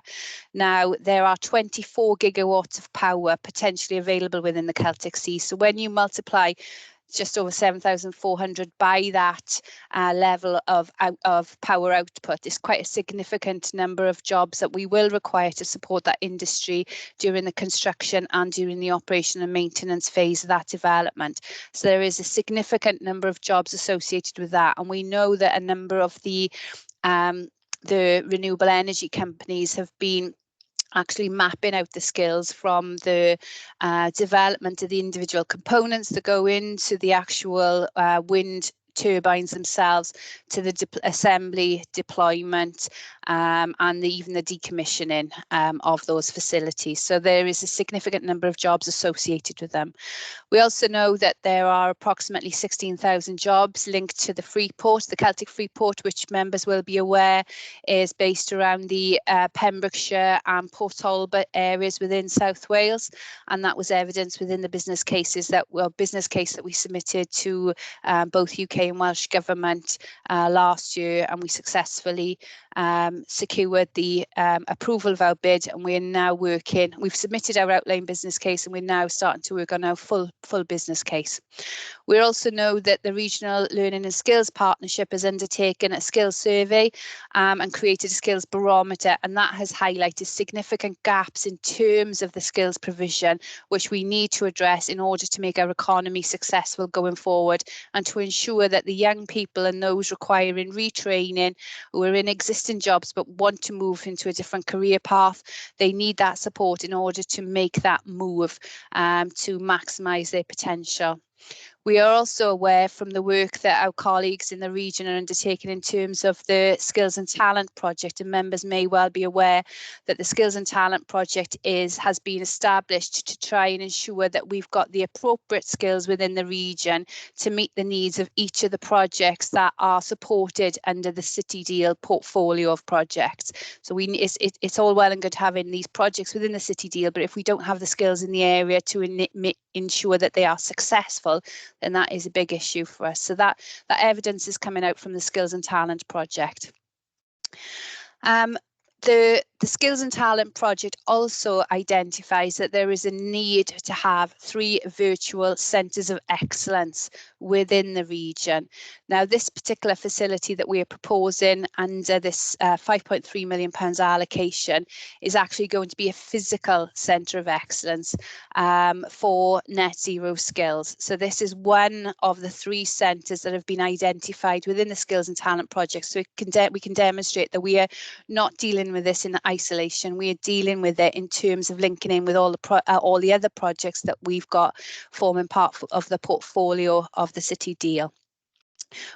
Now, there are 24 gigawatts of power potentially available within the Celtic Sea. So when you multiply just over 7,400 by that level of power output, it's quite a significant number of jobs that we will require to support that industry during the construction and during the operation and maintenance phase of that development. So there is a significant number of jobs associated with that, and we know that a number of the renewable energy companies have been actually mapping out the skills from the development of the individual components that go into the actual wind turbines themselves, to the assembly, deployment, and even the decommissioning of those facilities. So there is a significant number of jobs associated with them. We also know that there are approximately 16,000 jobs linked to the Freeport, the Celtic Freeport, which members will be aware is based around the Pembrokeshire and Port Talbot areas within South Wales, and that was evidenced within the business case that we submitted to both UK and Welsh Government last year, and we successfully secured the approval of our bid, and we are now working. We've submitted our outline business case, and we're now starting to work on our full business case. We also know that the Regional Learning and Skills Partnership has undertaken a skills survey and created a skills barometer, and that has highlighted significant gaps in terms of the skills provision, which we need to address in order to make our economy successful going forward, and to ensure that the young people and those requiring retraining who are in existing jobs but want to move into a different career path, they need that support in order to make that move to maximise their potential. We are also aware from the work that our colleagues in the region are undertaking in terms of the Skills and Talent Project, and members may well be aware that the Skills and Talent Project has been established to try and ensure that we've got the appropriate skills within the region to meet the needs of each of the projects that are supported under the City Deal portfolio of projects. So it's all well and good having these projects within the City Deal, but if we don't have the skills in the area to ensure that they are successful, then that is a big issue for us. So that evidence is coming out from the Skills and Talent Project. The Skills and Talent Project also identifies that there is a need to have 3 virtual centres of excellence within the region. Now, this particular facility that we are proposing under this £5.3 million allocation is actually going to be a physical centre of excellence for net zero skills. So this is one of the 3 centres that have been identified within the Skills and Talent Project. So we can demonstrate that we are not dealing with this in isolation. We are dealing with it in terms of linking in with all the other projects that we've got forming part of the portfolio of the City Deal.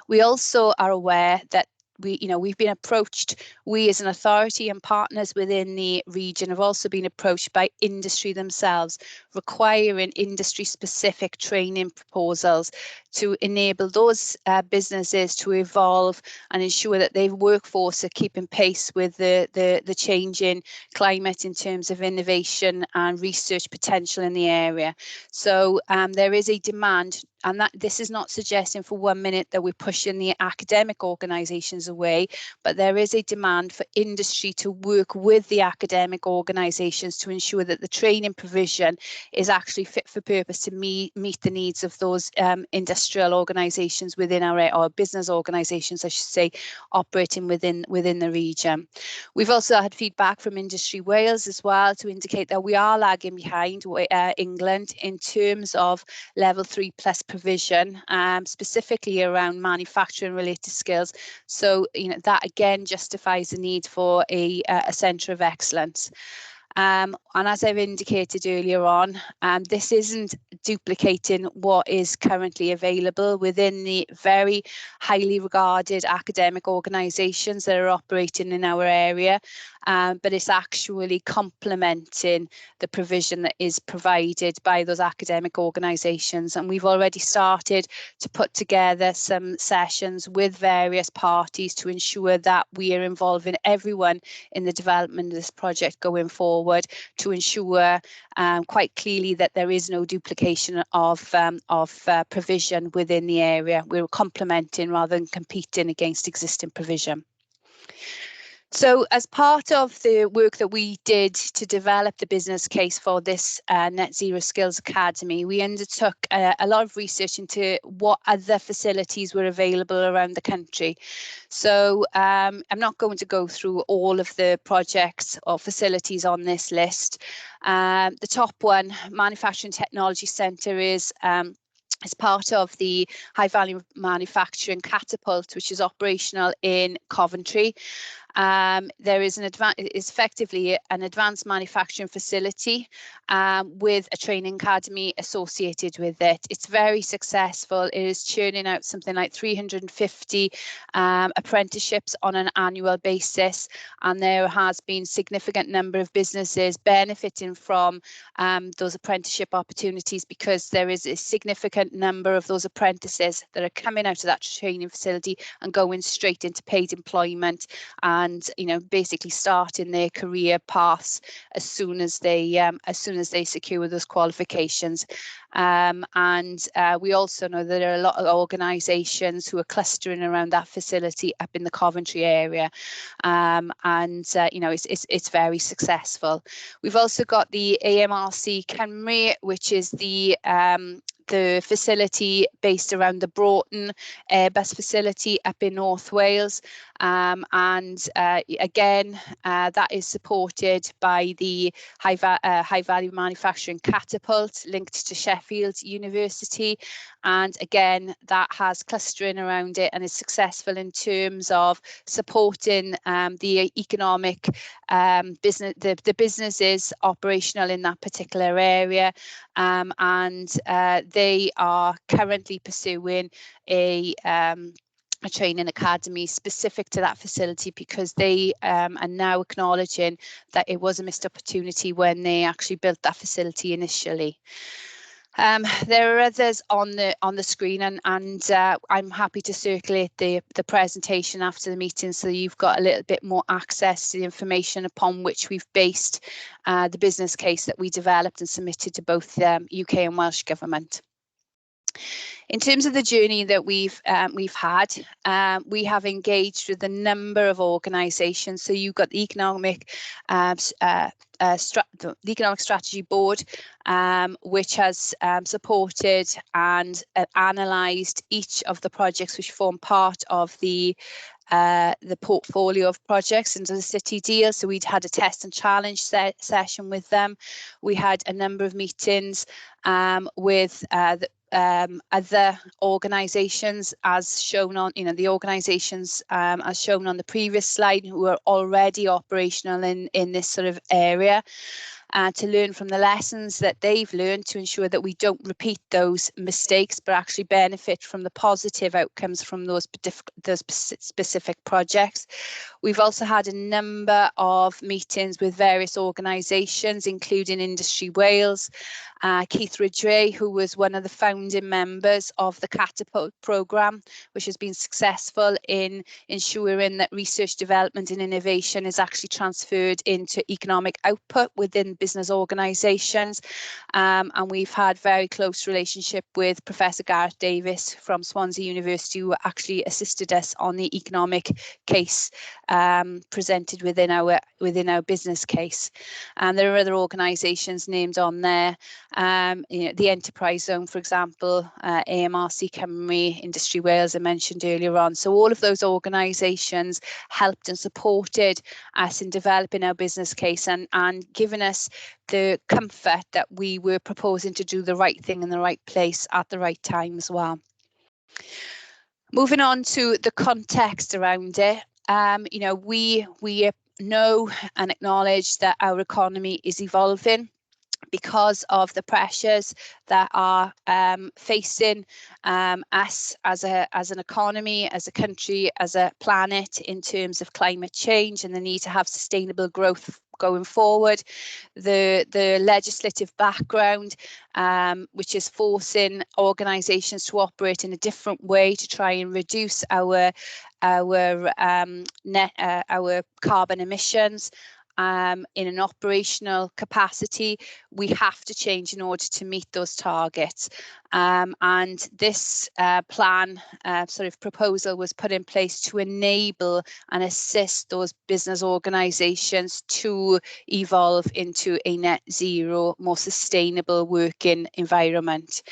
We also are aware that we've been approached, we as an authority and partners within the region have also been approached by industry themselves, requiring industry specific training proposals to enable those businesses to evolve and ensure that their workforce are keeping pace with the changing climate in terms of innovation and research potential in the area. So there is a demand, and that this is not suggesting for 1 minute that we're pushing the academic organisations away, but there is a demand for industry to work with the academic organisations to ensure that the training provision is actually fit for purpose to meet the needs of those industrial organisations within our business organisations, I should say, operating within the region. We've also had feedback from Industry Wales as well to indicate that we are lagging behind England in terms of level 3+ provision, specifically around manufacturing related skills. So that again justifies the need for a centre of excellence. And as I've indicated earlier on, this isn't duplicating what is currently available within the very highly regarded academic organisations that are operating in our area. but it's actually complementing the provision that is provided by those academic organisations. And we've already started to put together some sessions with various parties to ensure that we are involving everyone in the development of this project going forward, to ensure quite clearly that there is no duplication of provision within the area. We're complementing rather than competing against existing provision. So as part of the work that we did to develop the business case for this Net Zero Skills Academy, we undertook a lot of research into what other facilities were available around the country. So I'm not going to go through all of the projects or facilities on this list. The top one, Manufacturing Technology Centre, is as part of the High Value Manufacturing Catapult, which is operational in Coventry. There is effectively an advanced manufacturing facility with a training academy associated with it. It's very successful. It is churning out something like 350 apprenticeships on an annual basis, and there has been significant number of businesses benefiting from those apprenticeship opportunities, because there is a significant number of those apprentices that are coming out of that training facility and going straight into paid employment, and basically starting their career paths as soon as they secure those qualifications. And we also know that there are a lot of organisations who are clustering around that facility up in the Coventry area, it's very successful. We've also got the AMRC Cymru, which is the facility based around the Broughton Airbus facility up in North Wales. Again, that is supported by the High Value Manufacturing Catapult linked to Sheffield University. And again, that has clustering around it and is successful in terms of supporting the economic the businesses operational in that particular area. They are currently pursuing a training academy specific to that facility, because they are now acknowledging that it was a missed opportunity when they actually built that facility initially. There are others on the screen, and I'm happy to circulate the presentation after the meeting, so you've got a little bit more access to the information upon which we've based the business case that we developed and submitted to both UK and Welsh Government. In terms of the journey that we've had, we have engaged with a number of organisations. So you've got the Economic Strategy Board, which has supported and analysed each of the projects which form part of the portfolio of projects into the city deal. So we'd had a test and challenge session with them. We had a number of meetings with other organisations, as shown on the organisations as shown on the previous slide, who are already operational in this sort of area, to learn from the lessons that they've learned, to ensure that we don't repeat those mistakes but actually benefit from the positive outcomes from those specific projects. We've also had a number of meetings with various organisations, including Industry Wales, Keith Ridgway, who was one of the founding members of the Catapult programme, which has been successful in ensuring that research, development and innovation is actually transferred into economic output within business organisations. And we've had very close relationship with Professor Gareth Davis from Swansea University, who actually assisted us on the economic case presented within our business case. And there are other organisations named on there. The Enterprise Zone, for example, AMRC Cymru, Industry Wales, I mentioned earlier on. So all of those organisations helped and supported us in developing our business case and given us the comfort that we were proposing to do the right thing in the right place at the right time as well. Moving on to the context around it, we know and acknowledge that our economy is evolving because of the pressures that are facing us as an economy, as a country, as a planet, in terms of climate change and the need to have sustainable growth going forward. The legislative background, which is forcing organisations to operate in a different way to try and reduce our carbon emissions. In an operational capacity, we have to change in order to meet those targets. And this plan sort of proposal was put in place to enable and assist those business organisations to evolve into a net zero, more sustainable working environment.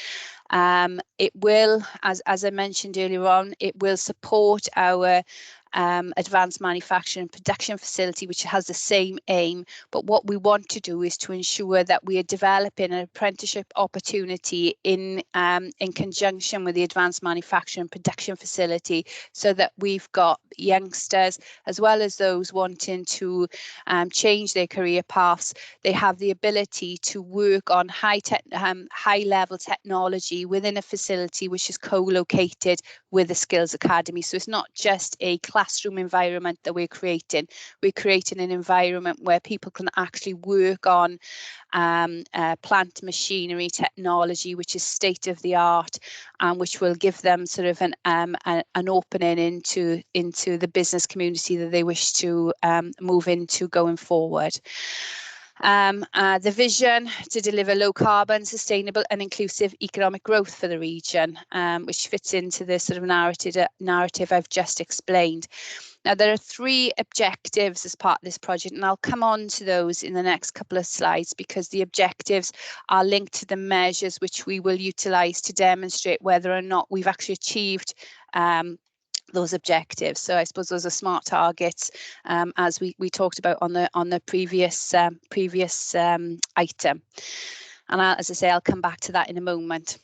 It will, as I mentioned earlier on, it will support our advanced manufacturing and production facility, which has the same aim. But what we want to do is to ensure that we are developing an apprenticeship opportunity in conjunction with the advanced manufacturing and production facility, so that we've got youngsters as well as those wanting to change their career paths. They have the ability to work on high level technology within a facility which is co-located with the Skills Academy. So it's not just a classroom environment that we're creating an environment where people can actually work on plant machinery technology, which is state of the art, and which will give them sort of an opening into the business community that they wish to move into going forward. The vision to deliver low carbon, sustainable and inclusive economic growth for the region, which fits into the sort of narrative I've just explained. Now, there are 3 objectives as part of this project, and I'll come on to those in the next couple of slides, because the objectives are linked to the measures which we will utilise to demonstrate whether or not we've actually achieved those objectives. So I suppose those are smart targets, as we talked about on the previous item. And as I say, I'll come back to that in a moment.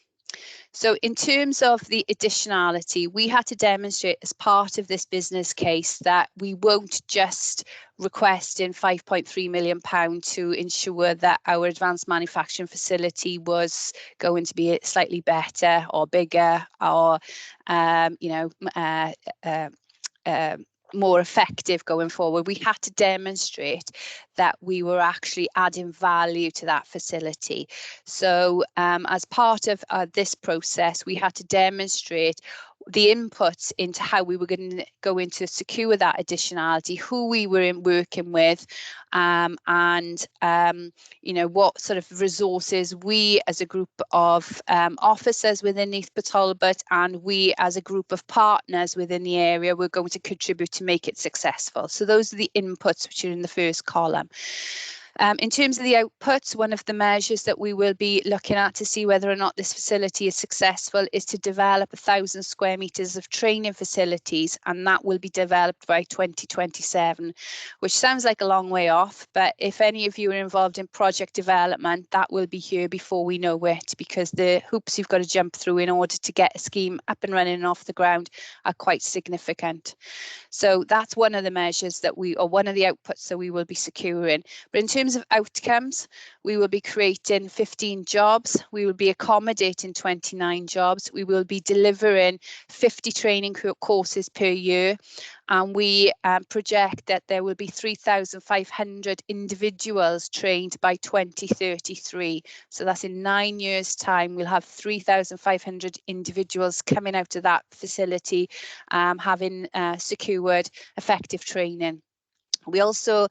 So in terms of the additionality, we had to demonstrate as part of this business case that we won't just request in £5.3 million to ensure that our advanced manufacturing facility was going to be slightly better or bigger or, more effective going forward. We had to demonstrate that we were actually adding value to that facility. So as part of this process, we had to demonstrate the inputs into how we were going to secure that additionality, who we were working with, and what sort of resources we as a group of officers within Neath Talbot and we as a group of partners within the area were going to contribute to make it successful. So those are the inputs which are in the first column. In terms of the outputs, one of the measures that we will be looking at to see whether or not this facility is successful is to develop 1,000 square metres of training facilities, and that will be developed by 2027, which sounds like a long way off, but if any of you are involved in project development, that will be here before we know it, because the hoops you've got to jump through in order to get a scheme up and running and off the ground are quite significant. So that's one of the measures that one of the outputs that we will be securing. But in terms of outcomes, we will be creating 15 jobs. We will be accommodating 29 jobs. We will be delivering 50 training courses per year. And we project that there will be 3,500 individuals trained by 2033. So that's in 9 years' time, we'll have 3,500 individuals coming out of that facility, having secured effective training. We also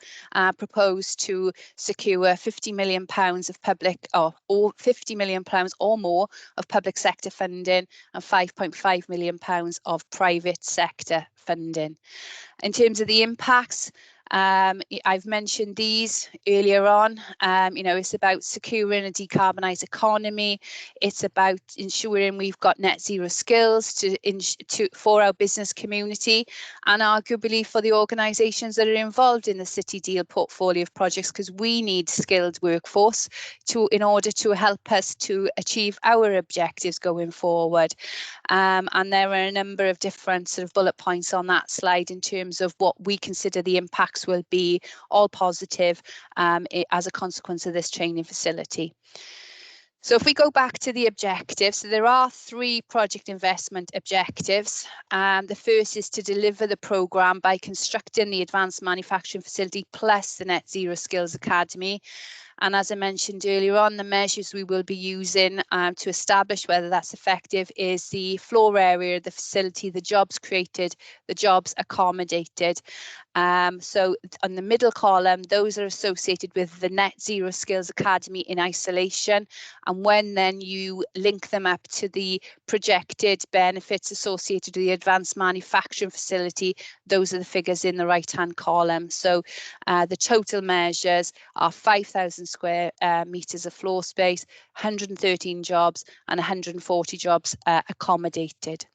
propose to secure £50 million of public or £50 million or more of public sector funding and £5.5 million of private sector funding. In terms of the impacts, I've mentioned these earlier on. It's about securing a decarbonised economy. It's about ensuring we've got net zero skills for our business community, and arguably for the organisations that are involved in the City Deal portfolio of projects, because we need skilled workforce in order to help us to achieve our objectives going forward. And there are a number of different sort of bullet points on that slide in terms of what we consider the impacts metrics will be all positive as a consequence of this training facility. So if we go back to the objectives, so there are 3 project investment objectives. The first is to deliver the programme by constructing the Advanced Manufacturing Facility plus the Net Zero Skills Academy. And as I mentioned earlier on, the measures we will be using to establish whether that's effective is the floor area of the facility, the jobs created, the jobs accommodated. So on the middle column, those are associated with the Net Zero Skills Academy in isolation. And when then you link them up to the projected benefits associated with the Advanced Manufacturing Facility, those are the figures in the right-hand column. So the total measures are 5,000 square metres of floor space, 113 jobs and 140 jobs accommodated.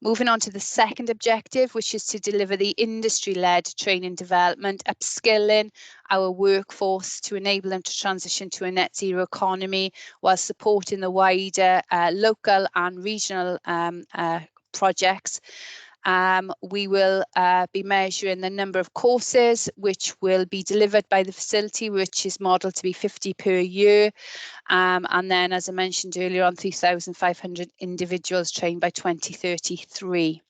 Moving on to the second objective, which is to deliver the industry-led training development, upskilling our workforce to enable them to transition to a net zero economy while supporting the wider local and regional projects. We will be measuring the number of courses which will be delivered by the facility, which is modelled to be 50 per year. And then, as I mentioned earlier on, 3,500 individuals trained by 2033.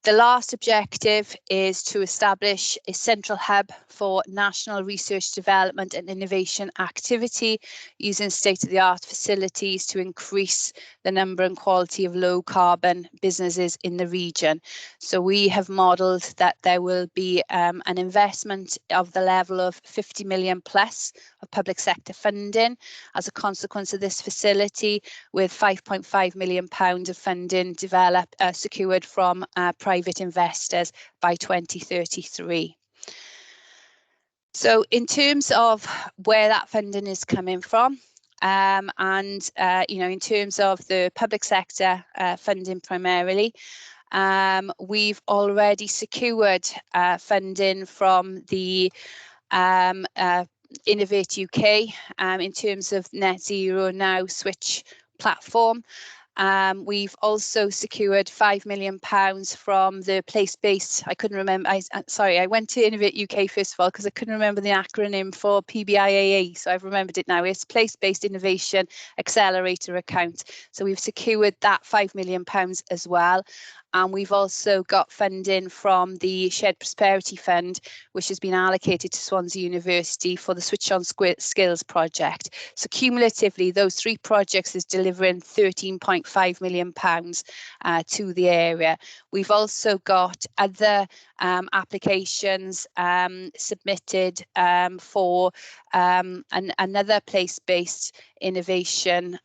The last objective is to establish a central hub for national research development and innovation activity using state-of-the-art facilities to increase the number and quality of low carbon businesses in the region. So we have modelled that there will be an investment of the level of 50 million plus of public sector funding as a consequence of this facility, with £5.5 million of funding secured from private investors by 2033. So in terms of where that funding is coming from, in terms of the public sector funding primarily, we've already secured funding from the Innovate UK in terms of Net Zero Now Switch platform. We've also secured £5 million from the place-based, I couldn't remember, I went to Innovate UK first of all because I couldn't remember the acronym for PBIAA, so I've remembered it now. It's Place-Based Innovation Accelerator Account. So we've secured that £5 million as well. And we've also got funding from the Shared Prosperity Fund, which has been allocated to Swansea University for the Switch On Skills project. So cumulatively, those 3 projects is delivering £13.5 million to the area. We've also got other applications submitted for another place-based innovation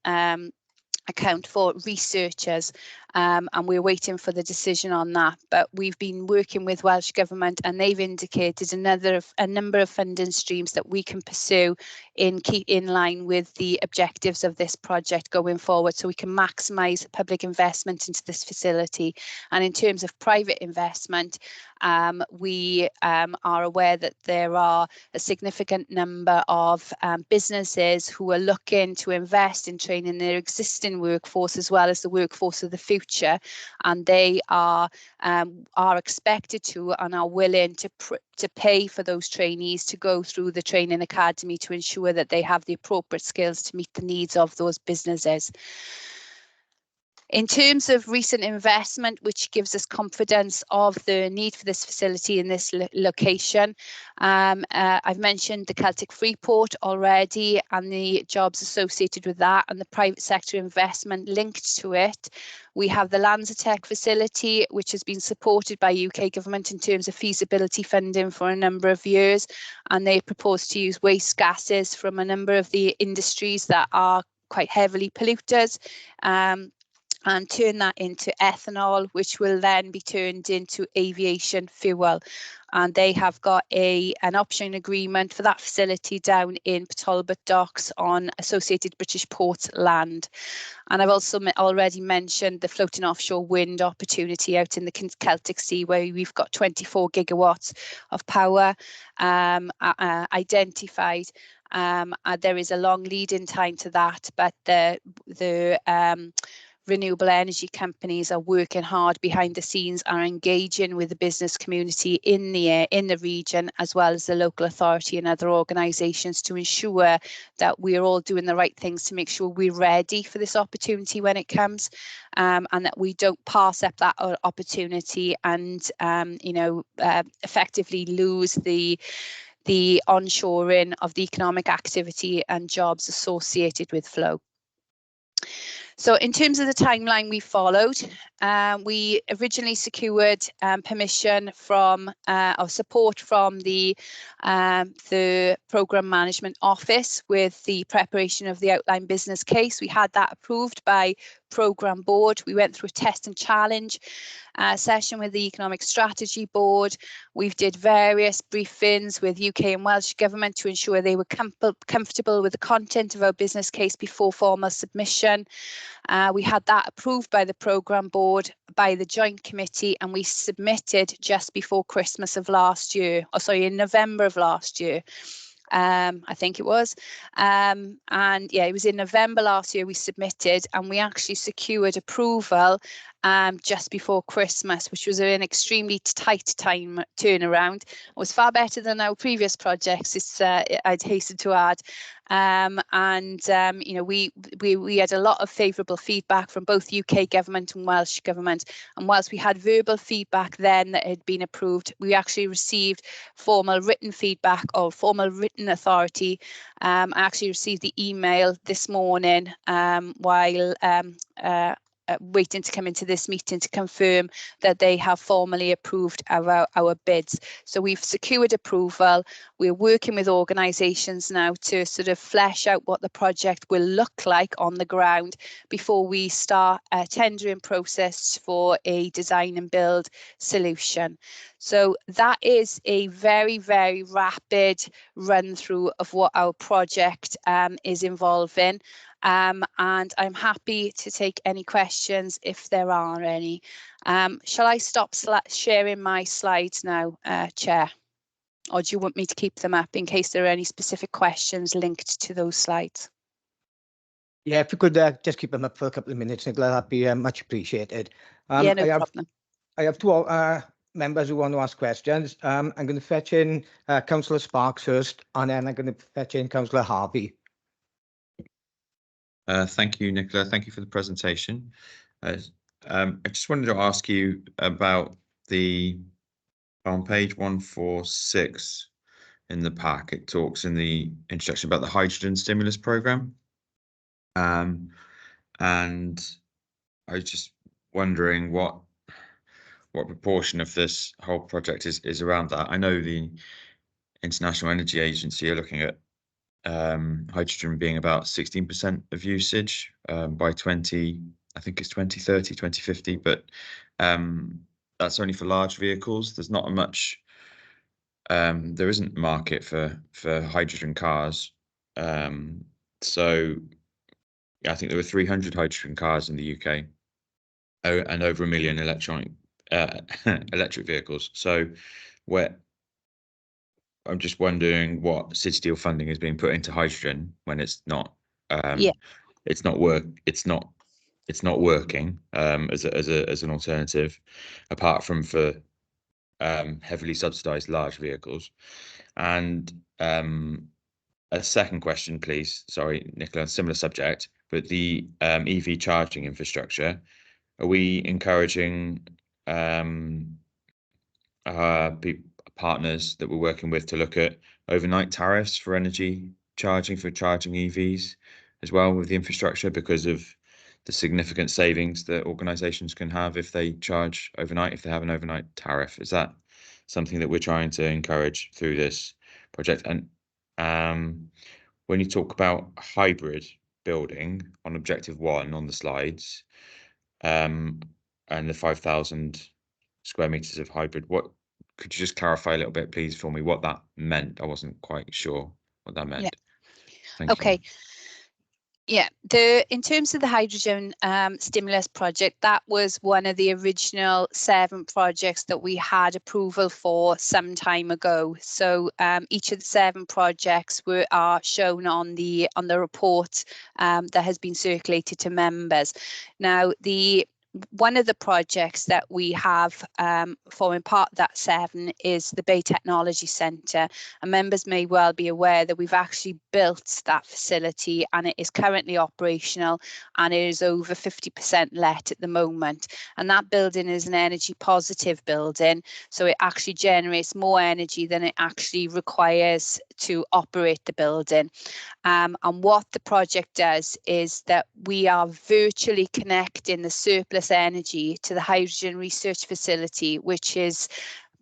account for researchers, and we're waiting for the decision on that. But we've been working with Welsh Government and they've indicated a number of funding streams that we can pursue in line with the objectives of this project going forward, so we can maximise public investment into this facility. And in terms of private investment, we are aware that there are a significant number of businesses who are looking to invest in training their existing workforce as well as the workforce of the future, and they are expected to and are willing to pay for those trainees to go through the training academy to ensure that they have the appropriate skills to meet the needs of those businesses. In terms of recent investment, which gives us confidence of the need for this facility in this location, I've mentioned the Celtic Freeport already and the jobs associated with that and the private sector investment linked to it. We have the Lanzatech facility, which has been supported by UK government in terms of feasibility funding for a number of years, and they propose to use waste gases from a number of the industries that are quite heavily polluters, and turn that into ethanol, which will then be turned into aviation fuel. And they have got an option agreement for that facility down in Talbot docks on Associated British Ports land. And I've also already mentioned the floating offshore wind opportunity out in the Celtic Sea, where we've got 24 gigawatts of power identified. There is a long lead-in time to that, but the renewable energy companies are working hard behind the scenes, are engaging with the business community in the region, as well as the local authority and other organisations, to ensure that we're all doing the right things to make sure we're ready for this opportunity when it comes, and that we don't pass up that opportunity and effectively lose the onshoring of the economic activity and jobs associated with flow. So in terms of the timeline we followed, we originally secured permission from or support from the Programme Management Office with the preparation of the outline business case. We had that approved by Programme Board. We went through a test and challenge session with the Economic Strategy Board. We've did various briefings with UK and Welsh Government to ensure they were comfortable with the content of our business case before formal submission. We had that approved by the Programme Board, by the Joint Committee, and we submitted just before Christmas of last year, in November of last year. I think it was. And yeah, it was in November last year we submitted, and we actually secured approval just before Christmas, which was an extremely tight time turnaround. It was far better than our previous projects, I'd hasten to add. We had a lot of favourable feedback from both UK government and Welsh government. And whilst we had verbal feedback then that had been approved, we actually received formal written feedback or formal written authority. I actually received the email this morning while waiting to come into this meeting to confirm that they have formally approved our bids. So we've secured approval. We're working with organisations now to sort of flesh out what the project will look like on the ground before we start a tendering process for a design and build solution. So that is a very, very rapid run through of what our project is involving. And I'm happy to take any questions if there are any. Shall I stop sharing my slides now, Chair? Or do you want me to keep them up in case there are any specific questions linked to those slides? Yeah, if you could just keep them up for a couple of minutes, Nicola, that'd be much appreciated. Yeah, no problem. I have two members who want to ask questions. I'm going to fetch in Councillor Sparks first, and then I'm going to fetch in Councillor Harvey. Thank you, Nicola. Thank you for the presentation. I just wanted to ask you about on page 146 in the pack, it talks in the introduction about the hydrogen stimulus programme. And I was just wondering what proportion of this whole project is around that. I know the International Energy Agency are looking at hydrogen being about 16% of usage by I think it's 2030, 2050, but that's only for large vehicles. There's not much, there isn't a market for hydrogen cars. So yeah, I think there were 300 hydrogen cars in the UK and over 1 million electric vehicles. So I'm just wondering what City Deal funding is being put into hydrogen when it's not it's not working as an alternative, apart from for heavily subsidized large vehicles. And a second question, please. Sorry, Nicola, similar subject, but the EV charging infrastructure, are we encouraging partners that we're working with to look at overnight tariffs for energy charging, for charging EVs as well with the infrastructure, because of the significant savings that organizations can have if they charge overnight, if they have an overnight tariff? Is that something that we're trying to encourage through this project? And when you talk about hybrid building on objective 1 on the slides, and the 5,000 square meters of hybrid, could you just clarify a little bit, please, for me, what that meant? I wasn't quite sure what that meant. Yeah. Thank Okay. you. Yeah, in terms of the hydrogen stimulus project, that was one of the original 7 projects that we had approval for some time ago. So each of the 7 projects are shown on the report that has been circulated to members. Now, one of the projects that we have forming part of that 7 is the Bay Technology Centre, and members may well be aware that we've actually built that facility and it is currently operational and it is over 50% let at the moment. And that building is an energy positive building, so it actually generates more energy than it actually requires to operate the building. And what the project does is that we are virtually connecting the surplus energy to the hydrogen research facility, which is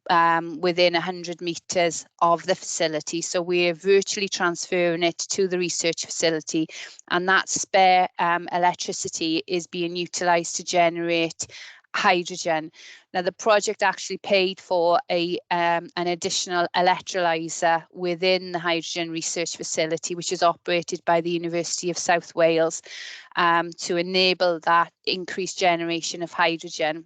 within 100 metres of the facility. So we're virtually transferring it to the research facility, and that spare electricity is being utilised to generate hydrogen. Now, the project actually paid for an additional electrolyser within the hydrogen research facility, which is operated by the University of South Wales, to enable that increased generation of hydrogen.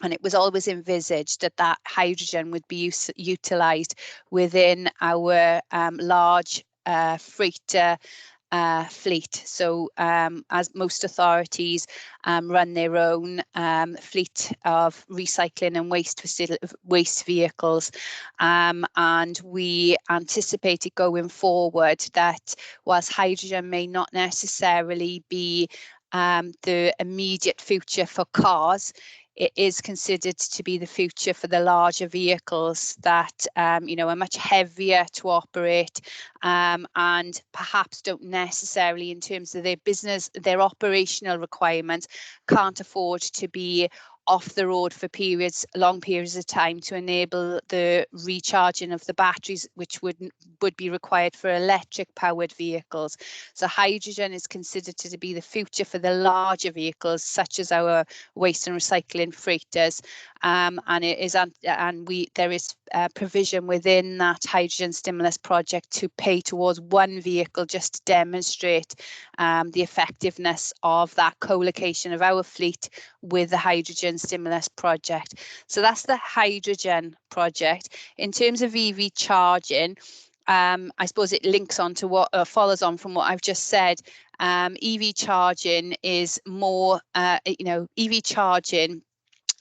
And it was always envisaged that that hydrogen would be utilised within our large freighter fleet. So as most authorities run their own fleet of recycling and waste vehicles, and we anticipated going forward that whilst hydrogen may not necessarily be the immediate future for cars, it is considered to be the future for the larger vehicles that are much heavier to operate, and perhaps don't necessarily, in terms of their operational requirements, can't afford to be off the road for long periods of time to enable the recharging of the batteries, which would be required for electric powered vehicles. So hydrogen is considered to be the future for the larger vehicles, such as our waste and recycling freighters, and there is provision within that hydrogen stimulus project to pay towards one vehicle just to demonstrate the effectiveness of that co-location of our fleet with the hydrogen stimulus project. So that's the hydrogen project. In terms of EV charging, I suppose it links on to what follows on from what I've just said. EV charging is more, EV charging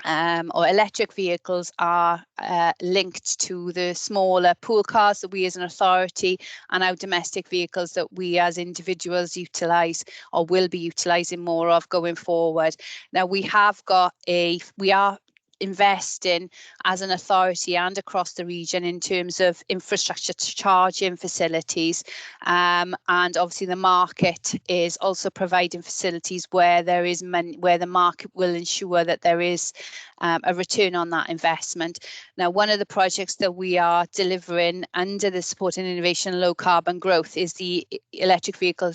or electric vehicles are linked to the smaller pool cars that we as an authority and our domestic vehicles that we as individuals utilise or will be utilising more of going forward. Now we are investing as an authority and across the region in terms of infrastructure to charging facilities, and obviously the market is also providing facilities where there is where the market will ensure that there is a return on that investment. Now, one of the projects that we are delivering under the Support and Innovation and Low Carbon Growth is the electric vehicle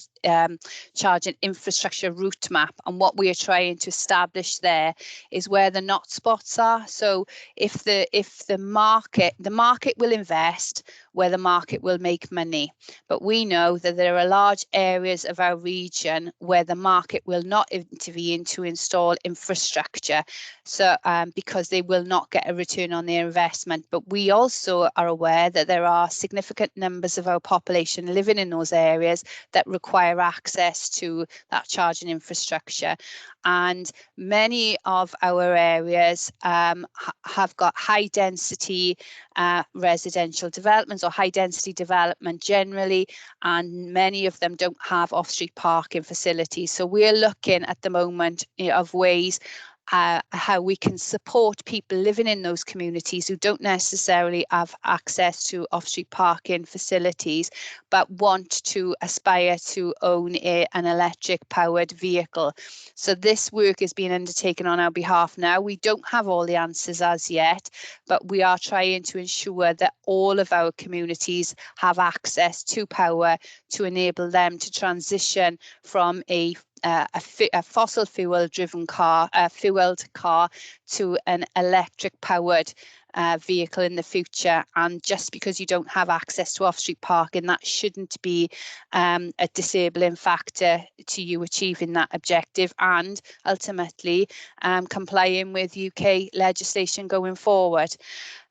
charging infrastructure route map, and what we are trying to establish there is where the not spots are. So if the market will invest where the market will make money, but we know that there are large areas of our region where the market will not intervene to install infrastructure, so because they will not get a return on their investment. But we also are aware that there are significant numbers of our population living in those areas that require access to that charging infrastructure. And many of our areas have got high density residential developments or high density development generally, and many of them don't have off-street parking facilities. So we're looking at the moment of ways how we can support people living in those communities who don't necessarily have access to off-street parking facilities but want to aspire to own an electric powered vehicle. So this work is being undertaken on our behalf now. We don't have all the answers as yet, but we are trying to ensure that all of our communities have access to power to enable them to transition from a a fossil fuel driven car, fueled car, to an electric powered vehicle in the future. And just because you don't have access to off-street parking, that shouldn't be a disabling factor to you achieving that objective, and ultimately complying with UK legislation going forward.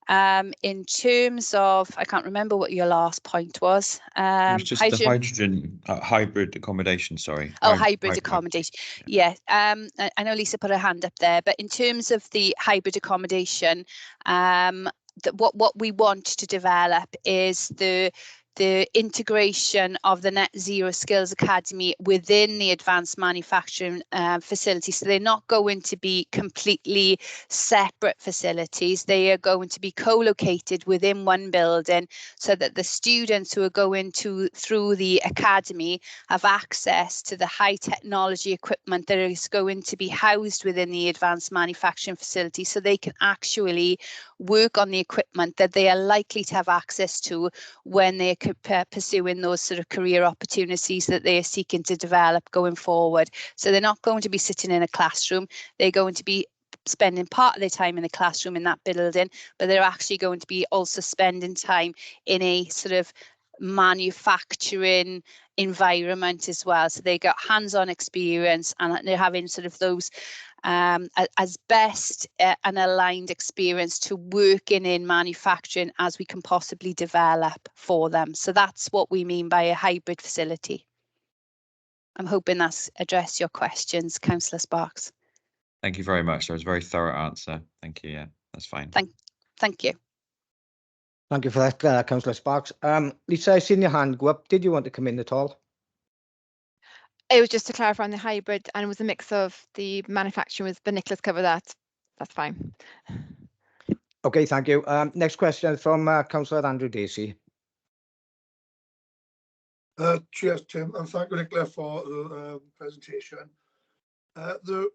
In terms of, I can't remember what your last point was. It was just the hydrogen hybrid accommodation, sorry. Oh, hybrid accommodation. Yeah. I know Lisa put her hand up there, but in terms of the hybrid accommodation, what we want to develop is the integration of the Net Zero Skills Academy within the advanced manufacturing facility. So they're not going to be completely separate facilities. They are going to be co-located within one building, so that the students who are going through the academy have access to the high technology equipment that is going to be housed within the advanced manufacturing facility, so they can actually work on the equipment that they are likely to have access to when they are pursuing those sort of career opportunities that they are seeking to develop going forward. So they're not going to be sitting in a classroom. They're going to be spending part of their time in the classroom in that building, but they're actually going to be also spending time in a sort of manufacturing environment as well. So they got hands-on experience, and they're having sort of those as best an aligned experience to working in manufacturing as we can possibly develop for them. So that's what we mean by a hybrid facility. I'm hoping that's addressed your questions, Councillor Sparks. Thank you very much. That was a very thorough answer. Thank you. Yeah, that's fine. Thank you. Thank you for that, Councillor Sparks. Lisa, I've seen your hand go up. Did you want to come in at all? It was just to clarify on the hybrid, and it was a mix of the manufacturing, but Nicholas covered that. That's fine. Okay, thank you. Next question from Councillor Andrew Dacey. Cheers, Tim, and thank you, Nicola, for the presentation. The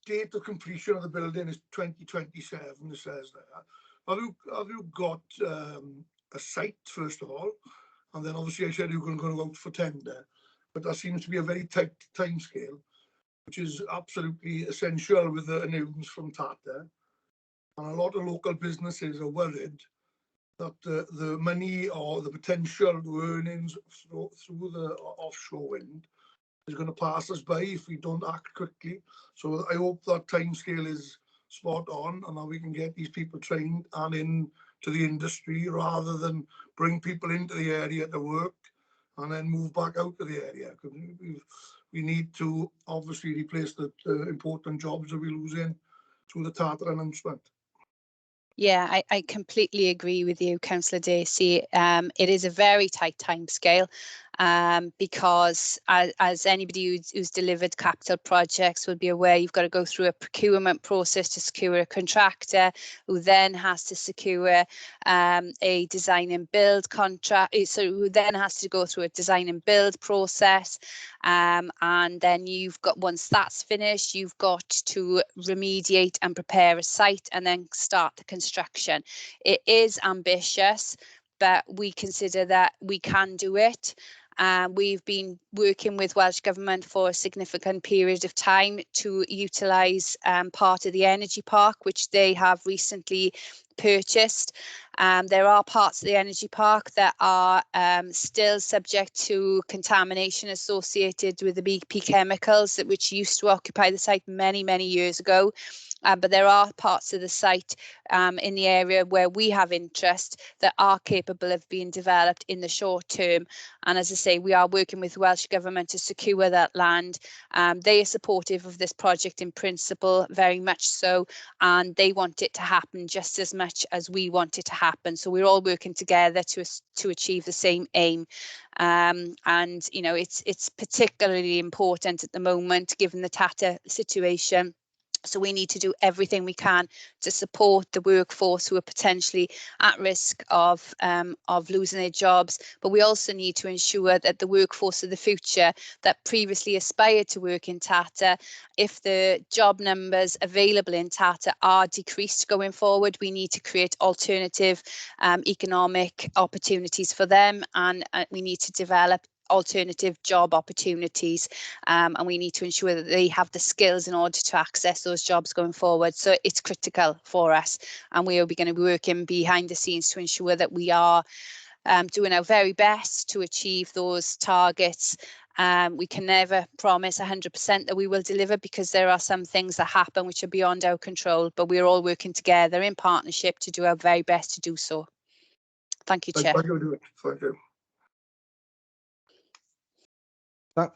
date of completion of the building is 2027, it says there. Have you got a site, first of all? And then obviously I said you're going to go out for tender, but that seems to be a very tight time scale, which is absolutely essential with the news from Tata. And a lot of local businesses are worried that the money or the potential earnings through the offshore wind is going to pass us by if we don't act quickly. So I hope that time scale is spot on, and that we can get these people trained and into the industry, rather than bring people into the area to work and then move back out of the area. Because we need to obviously replace the important jobs that we're losing through the Tata announcement. Yeah, I completely agree with you, Councillor Dacey. It is a very tight timescale, because as anybody who's delivered capital projects will be aware, you've got to go through a procurement process to secure a contractor, who then has to secure a design and build contract. So who then has to go through a design and build process, and then you've got, once that's finished, you've got to remediate and prepare a site and then start the construction. It is ambitious, but we consider that we can do it. We've been working with Welsh Government for a significant period of time to utilise part of the energy park, which they have recently purchased. There are parts of the energy park that are still subject to contamination associated with the BP chemicals, which used to occupy the site many years ago. But there are parts of the site in the area where we have interest that are capable of being developed in the short term. And as I say, we are working with Welsh Government to secure that land. They are supportive of this project in principle, very much so, and they want it to happen just as much as we want it to happen. So we're all working together to achieve the same aim. And you know, it's particularly important at the moment, given the Tata situation. So we need to do everything we can to support the workforce who are potentially at risk of losing their jobs. But we also need to ensure that the workforce of the future that previously aspired to work in Tata, if the job numbers available in Tata are decreased going forward, we need to create alternative economic opportunities for them, and we need to develop alternative job opportunities, and we need to ensure that they have the skills in order to access those jobs going forward. So it's critical for us, and we are going to be working behind the scenes to ensure that we are doing our very best to achieve those targets. We can never promise 100% that we will deliver, because there are some things that happen which are beyond our control, but we're all working together in partnership to do our very best to do so. Thank you, Chair. Thank you. Thank you.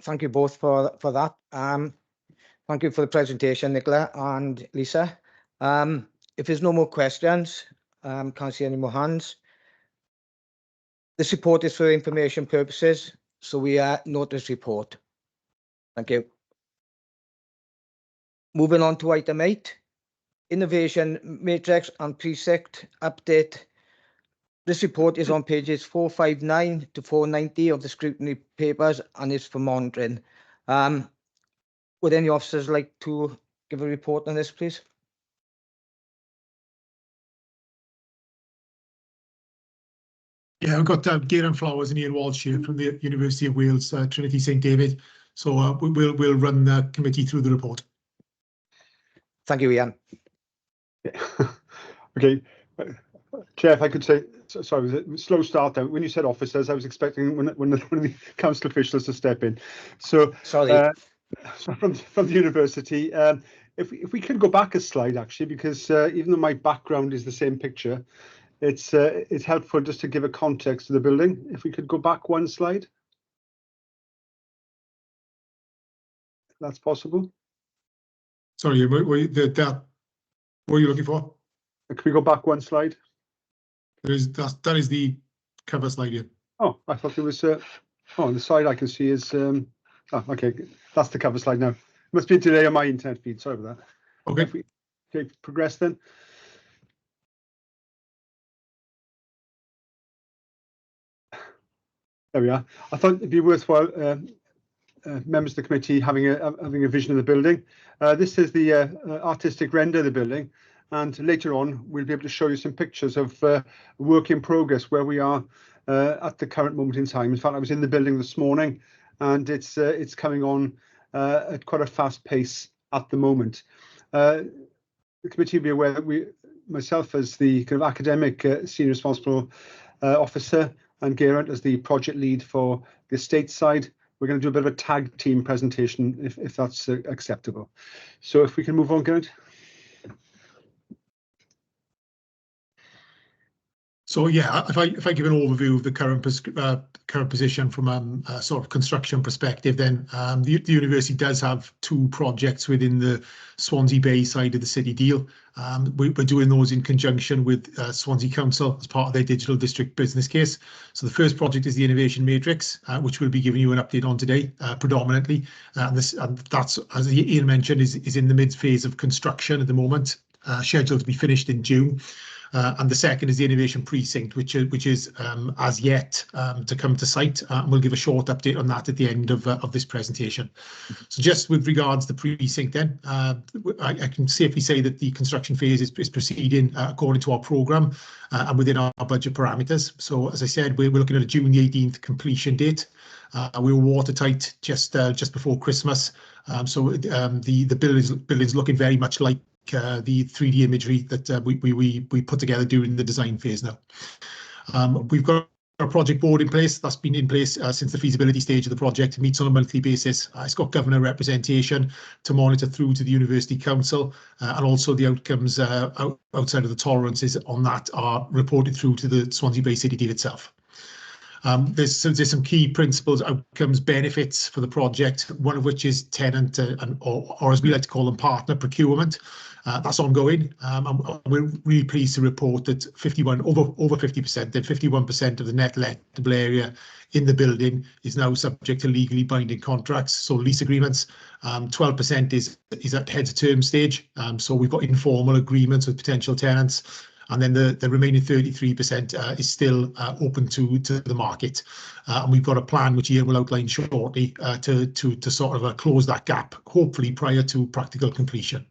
Thank you both for that. Thank you for the presentation, Nicola and Lisa. If there's no more questions, can't see any more hands. This report is for information purposes, so we note this report. Thank you. Moving on to item 8, Innovation Matrix and Precinct Update. This report is on pages 459 to 490 of the Scrutiny papers and is for monitoring. Would any officers like to give a report on this, please? Yeah, we've got Geraint Flowers and Ian Walsh here from the University of Wales, Trinity St David. So we'll run the committee through the report. Thank you, Ian. Okay, Chair, if I could say, sorry, it was a slow start there. When you said officers, I was expecting one of the council officials to step in. So, sorry, from the university, if we could go back a slide, actually, because even though my background is the same picture, it's helpful just to give a context to the building. If we could go back one slide, if that's possible. Sorry, what were you looking for? Can we go back one slide? That is the cover slide here. Oh, I thought it was. On the side I can see is. Okay, that's the cover slide now. Must be a delay on my internet feed. Sorry about that. Okay. If we progress then. There we are. I thought it'd be worthwhile, members of the committee having a vision of the building. This is the artistic render of the building, and later on we'll be able to show you some pictures of work in progress where we are at the current moment in time. In fact, I was in the building this morning, and it's coming on at quite a fast pace at the moment. The committee will be aware that myself as the kind of academic senior responsible officer, and Geraint as the project lead for the estate side, we're going to do a bit of a tag team presentation if that's acceptable. So if we can move on, Geraint. So yeah, if I give an overview of the current position from a sort of construction perspective, then the university does have 2 projects within the Swansea Bay side of the city deal. We're doing those in conjunction with Swansea Council as part of their digital district business case. So the first project is the Innovation Matrix, which we'll be giving you an update on today, predominantly. And that's, as Ian mentioned, is in the mid phase of construction at the moment, scheduled to be finished in June. And the second is the Innovation Precinct, which is as yet to come to site. We'll give a short update on that at the end of this presentation. So just with regards to the precinct then, I can safely say that the construction phase is proceeding according to our programme and within our budget parameters. So as I said, we're looking at a June the 18th completion date. We were watertight just before Christmas. So the building's looking very much like the 3D imagery that we put together during the design phase now. We've got a project board in place that's been in place since the feasibility stage of the project. It meets on a monthly basis. It's got governor representation to monitor through to the University Council, and also the outcomes outside of the tolerances on that are reported through to the Swansea Bay City Deal itself. There's some key principles, outcomes, benefits for the project, one of which is tenant or as we like to call them, partner procurement. That's ongoing, and we're really pleased to report that over 50%, then 51% of the net lettable area in the building is now subject to legally binding contracts, so lease agreements. 12% is at heads of term stage, so we've got informal agreements with potential tenants. And then the remaining 33% is still open to the market. And we've got a plan which Ian will outline shortly to sort of close that gap, hopefully prior to practical completion.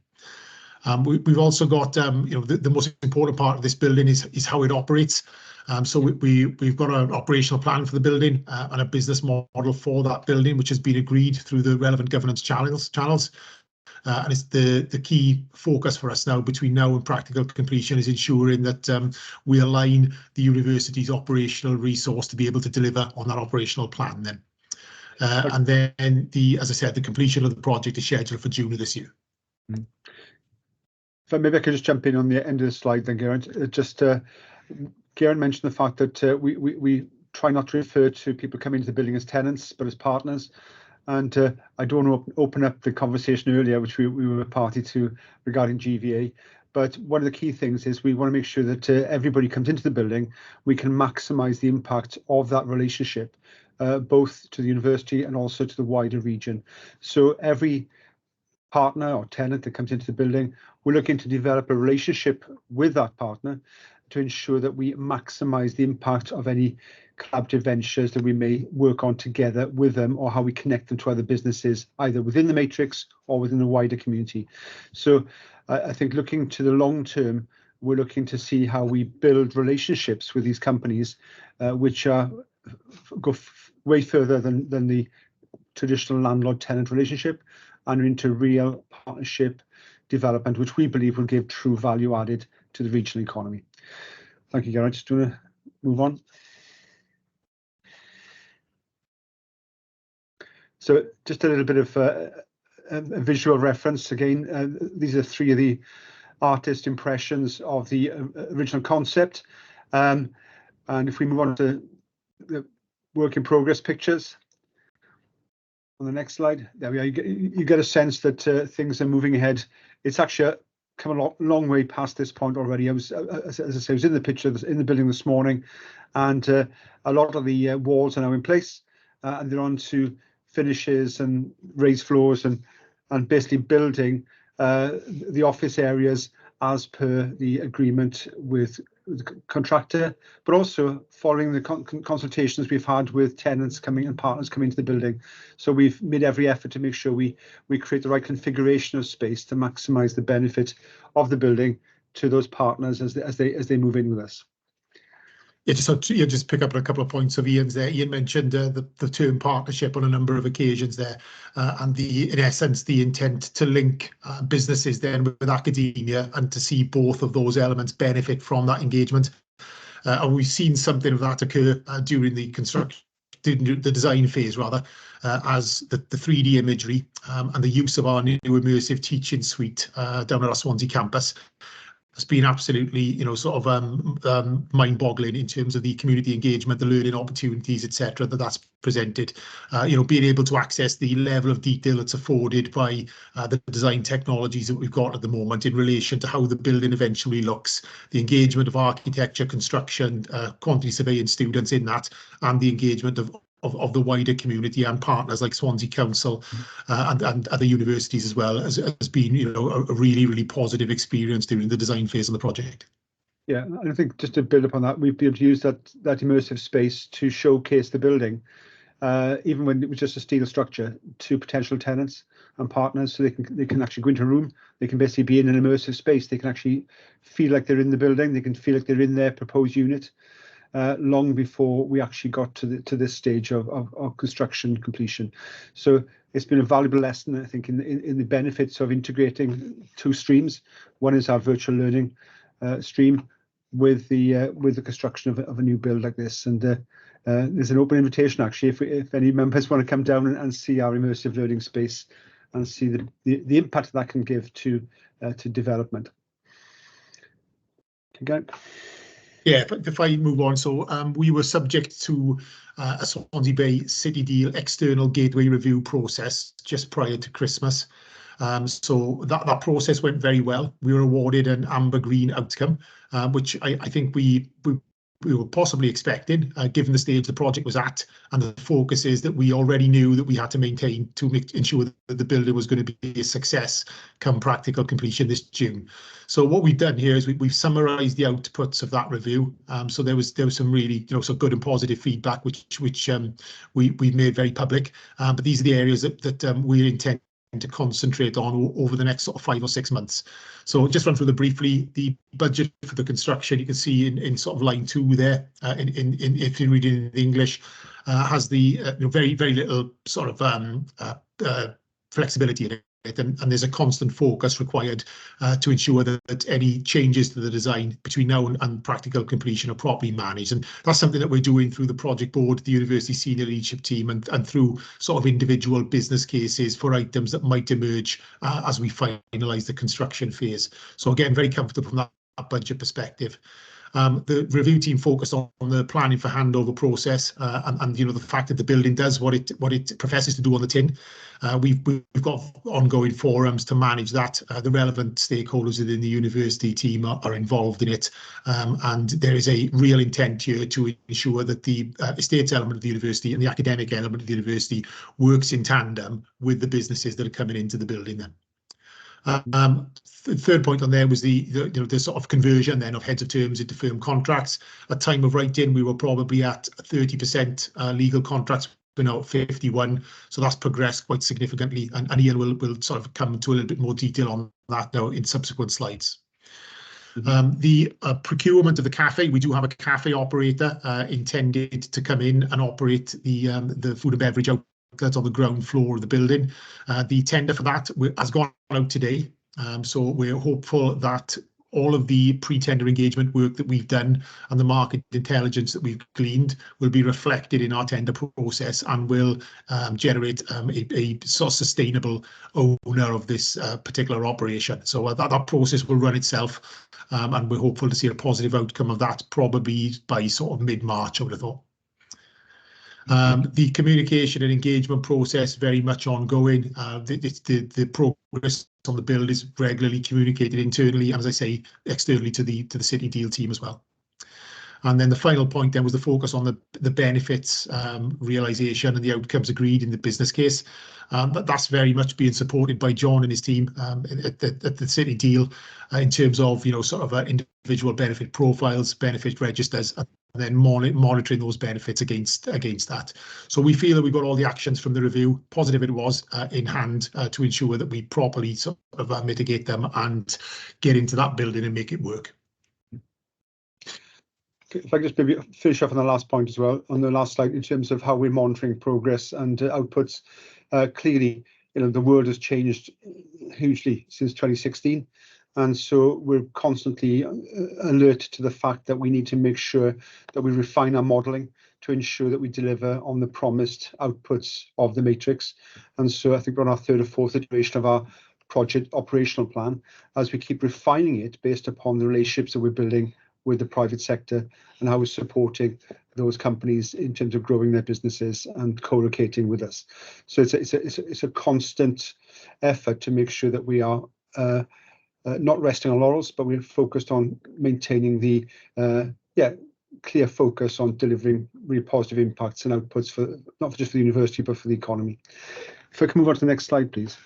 We've also got, the most important part of this building is how it operates. So we've got an operational plan for the building and a business model for that building, which has been agreed through the relevant governance channels. And it's the key focus for us now between now and practical completion is ensuring that we align the university's operational resource to be able to deliver on that operational plan then. And then as I said, the completion of the project is scheduled for June of this year. So maybe I could just jump in on the end of the slide then, Geraint. Just Geraint mentioned the fact that we try not to refer to people coming into the building as tenants, but as partners. And I don't want to open up the conversation earlier, which we were party to regarding GVA. But one of the key things is we want to make sure that everybody comes into the building, we can maximise the impact of that relationship, both to the university and also to the wider region. So every partner or tenant that comes into the building, we're looking to develop a relationship with that partner to ensure that we maximise the impact of any collaborative ventures that we may work on together with them, or how we connect them to other businesses, either within the matrix or within the wider community. So I think looking to the long term, we're looking to see how we build relationships with these companies, which go way further than the traditional landlord-tenant relationship, and into real partnership development, which we believe will give true value added to the regional economy. Thank you, Geraint. Just want to move on. So just a little bit of a visual reference again. These are three of the artist impressions of the original concept. And if we move on to the work in progress pictures on the next slide, there we are. You get a sense that things are moving ahead. It's actually come a long way past this point already. As I say, I was in the picture in the building this morning, and a lot of the walls are now in place, and they're on to finishes and raised floors and basically building the office areas as per the agreement with the contractor, but also following the consultations we've had with tenants coming and partners coming to the building. So we've made every effort to make sure we create the right configuration of space to maximise the benefit of the building to those partners as they move in with us. Yeah, just pick up on a couple of points of Ian's there. Ian mentioned the term partnership on a number of occasions there, and in essence, the intent to link businesses then with academia and to see both of those elements benefit from that engagement. And we've seen something of that occur during the construction, the design phase rather, as the 3D imagery and the use of our new immersive teaching suite down at our Swansea campus has been absolutely, mind-boggling in terms of the community engagement, the learning opportunities, etc. that's presented. Being able to access the level of detail that's afforded by the design technologies that we've got at the moment in relation to how the building eventually looks, the engagement of architecture, construction, quantity surveying students in that, and the engagement of the wider community and partners like Swansea Council and other universities as well has been, a really positive experience during the design phase of the project. Yeah, and I think just to build upon that, we've been able to use that immersive space to showcase the building, even when it was just a steel structure, to potential tenants and partners, so they can actually go into a room, they can basically be in an immersive space, they can actually feel like they're in the building, they can feel like they're in their proposed unit. Long before we actually got to this stage of construction completion. So it's been a valuable lesson, I think, in the benefits of integrating two streams. One is our virtual learning stream with the construction of a new build like this. And there's an open invitation, actually, if any members want to come down and see our immersive learning space and see the impact that can give to development. Okay. Yeah, if I move on, so we were subject to a Swansea Bay City Deal external gateway review process just prior to Christmas. So that process went very well. We were awarded an amber-green outcome, which I think we were possibly expecting, given the stage the project was at, and the focus is that we already knew that we had to maintain to ensure that the building was going to be a success come practical completion this June. So what we've done here is we've summarised the outputs of that review. So there was some really some good and positive feedback which we've made very public. But these are the areas that we intend to concentrate on over the next sort of 5 or 6 months. So just run through briefly the budget for the construction. You can see in sort of line 2 there, if you read it in English, has the very little sort of flexibility in it. And there's a constant focus required to ensure that any changes to the design between now and practical completion are properly managed. And that's something that we're doing through the project board, the university senior leadership team, and through sort of individual business cases for items that might emerge as we finalise the construction phase. So again, very comfortable from that budget perspective. The review team focused on the planning for handover process and the fact that the building does what it professes to do on the tin. We've got ongoing forums to manage that. The relevant stakeholders within the university team are involved in it, and there is a real intent here to ensure that the estates element of the university and the academic element of the university works in tandem with the businesses that are coming into the building then. Third point on there was the sort of conversion then of heads of terms into firm contracts. At time of writing, we were probably at 30% legal contracts. We're now at 51, so that's progressed quite significantly. And Ian will sort of come to a little bit more detail on that now in subsequent slides. The procurement of the cafe, we do have a cafe operator intended to come in and operate the food and beverage outlet on the ground floor of the building. The tender for that has gone out today. So we're hopeful that all of the pre-tender engagement work that we've done and the market intelligence that we've gleaned will be reflected in our tender process and will generate a sort of sustainable owner of this particular operation. So that process will run itself, and we're hopeful to see a positive outcome of that probably by sort of mid-March, I would have thought. The communication and engagement process very much ongoing. The progress on the build is regularly communicated internally, and as I say, externally to the City Deal team as well. And then the final point then was the focus on the benefits realisation and the outcomes agreed in the business case. But that's very much being supported by John and his team at the City Deal in terms of sort of individual benefit profiles, benefit registers, and then monitoring those benefits against that. So we feel that we've got all the actions from the review, positive it was, in hand to ensure that we properly sort of mitigate them and get into that building and make it work. If I just maybe finish off on the last point as well, on the last slide, in terms of how we're monitoring progress and outputs. Clearly, the world has changed hugely since 2016. And so we're constantly alert to the fact that we need to make sure that we refine our modelling to ensure that we deliver on the promised outputs of the matrix. And so I think we're on our third or fourth iteration of our project operational plan as we keep refining it based upon the relationships that we're building with the private sector and how we're supporting those companies in terms of growing their businesses and co-locating with us. So it's a constant effort to make sure that we are not resting on laurels, but we're focused on maintaining the clear focus on delivering really positive impacts and outputs for not just for the university but for the economy. If I can move on to the next slide, please.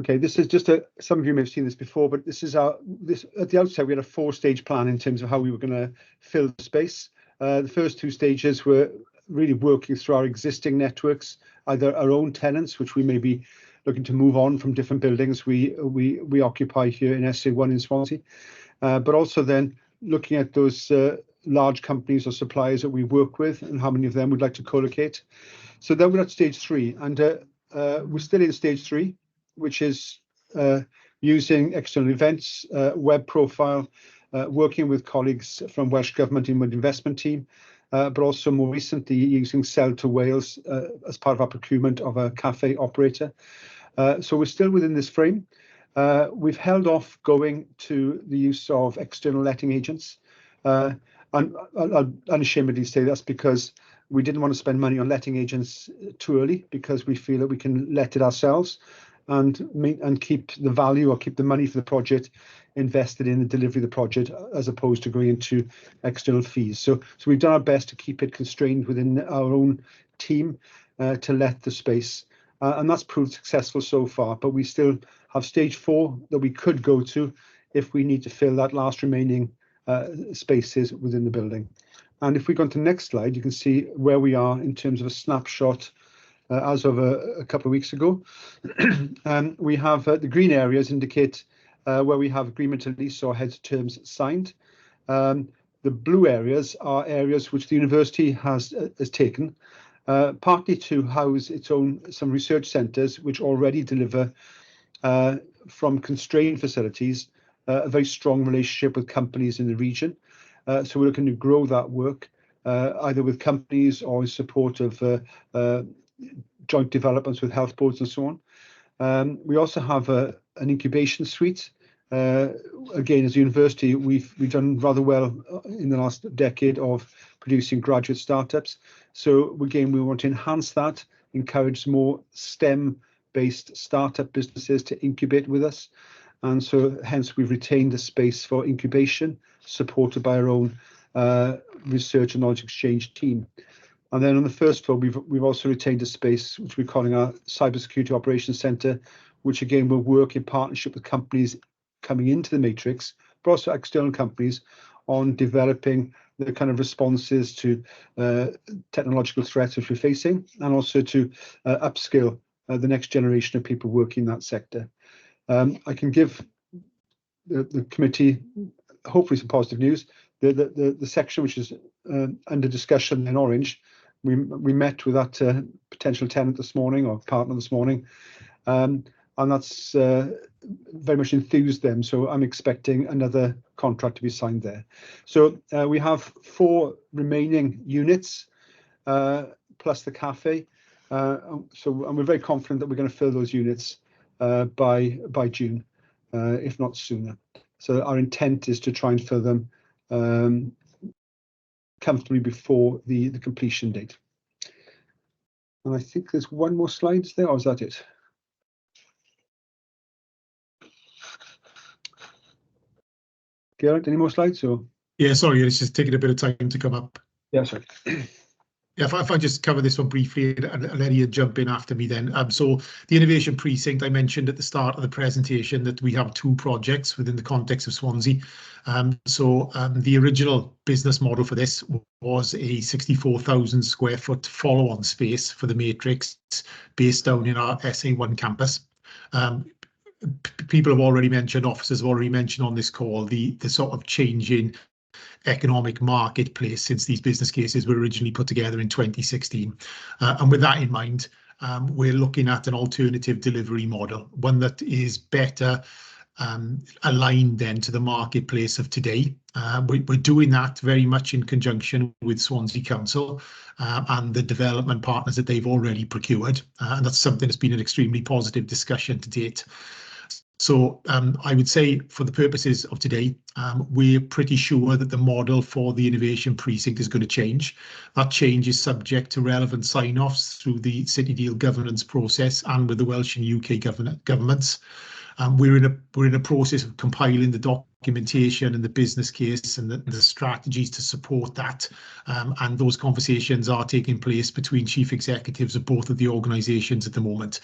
Okay, this is just some of you may have seen this before, but this is at the outset we had a 4-stage plan in terms of how we were going to fill the space. The first 2 stages were really working through our existing networks, either our own tenants, which we may be looking to move on from different buildings we occupy here in SA1 in Swansea, but also then looking at those large companies or suppliers that we work with and how many of them would like to co-locate. So then we're at stage 3, and we're still in stage 3, which is using external events, web profile, working with colleagues from Welsh Government Inward Investment Team, but also more recently using Sell to Wales as part of our procurement of a cafe operator. So we're still within this frame. We've held off going to the use of external letting agents. And I'll unashamedly say that's because we didn't want to spend money on letting agents too early, because we feel that we can let it ourselves and keep the value or keep the money for the project invested in the delivery of the project as opposed to going into external fees. So we've done our best to keep it constrained within our own team to let the space. And that's proved successful so far, but we still have stage 4 that we could go to if we need to fill that last remaining spaces within the building. And if we go on to the next slide, you can see where we are in terms of a snapshot as of a couple of weeks ago. We have the green areas indicate where we have agreement to lease or heads of terms signed. The blue areas are areas which the university has taken, partly to house some research centres which already deliver from constrained facilities a very strong relationship with companies in the region. So we're looking to grow that work either with companies or in support of joint developments with health boards and so on. We also have an incubation suite. Again, as a university, we've done rather well in the last decade of producing graduate startups. So again, we want to enhance that, encourage more STEM-based startup businesses to incubate with us. And so hence we've retained a space for incubation, supported by our own research and knowledge exchange team. And then on the first floor, we've also retained a space which we're calling our Cybersecurity Operations Centre, which again will work in partnership with companies coming into the matrix, but also external companies on developing the kind of responses to technological threats which we're facing, and also to upskill the next generation of people working in that sector. I can give the committee hopefully some positive news. The section which is under discussion in orange, we met with that potential tenant this morning, or partner this morning, and that's very much enthused them. So I'm expecting another contract to be signed there. So we have 4 remaining units plus the cafe. And we're very confident that we're going to fill those units by June, if not sooner. So our intent is to try and fill them comfortably before the completion date. And I think there's one more slide there, or is that it? Gerard, any more slides? Or? Yeah, sorry, it's just taking a bit of time to come up. Yeah, sorry. Yeah, if I just cover this one briefly and let you jump in after me then. So the Innovation Precinct, I mentioned at the start of the presentation that we have 2 projects within the context of Swansea. The original business model for this was a 64,000 square foot follow-on space for the Matrix based down in our SA1 campus. People have already mentioned, officers have already mentioned on this call, the sort of changing economic marketplace since these business cases were originally put together in 2016. And with that in mind, we're looking at an alternative delivery model, one that is better aligned then to the marketplace of today. We're doing that very much in conjunction with Swansea Council and the development partners that they've already procured. And that's something that's been an extremely positive discussion to date. So I would say for the purposes of today, we're pretty sure that the model for the Innovation Precinct is going to change. That change is subject to relevant sign-offs through the City Deal governance process and with the Welsh and UK governments. We're in a process of compiling the documentation and the business case and the strategies to support that. And those conversations are taking place between chief executives of both of the organisations at the moment.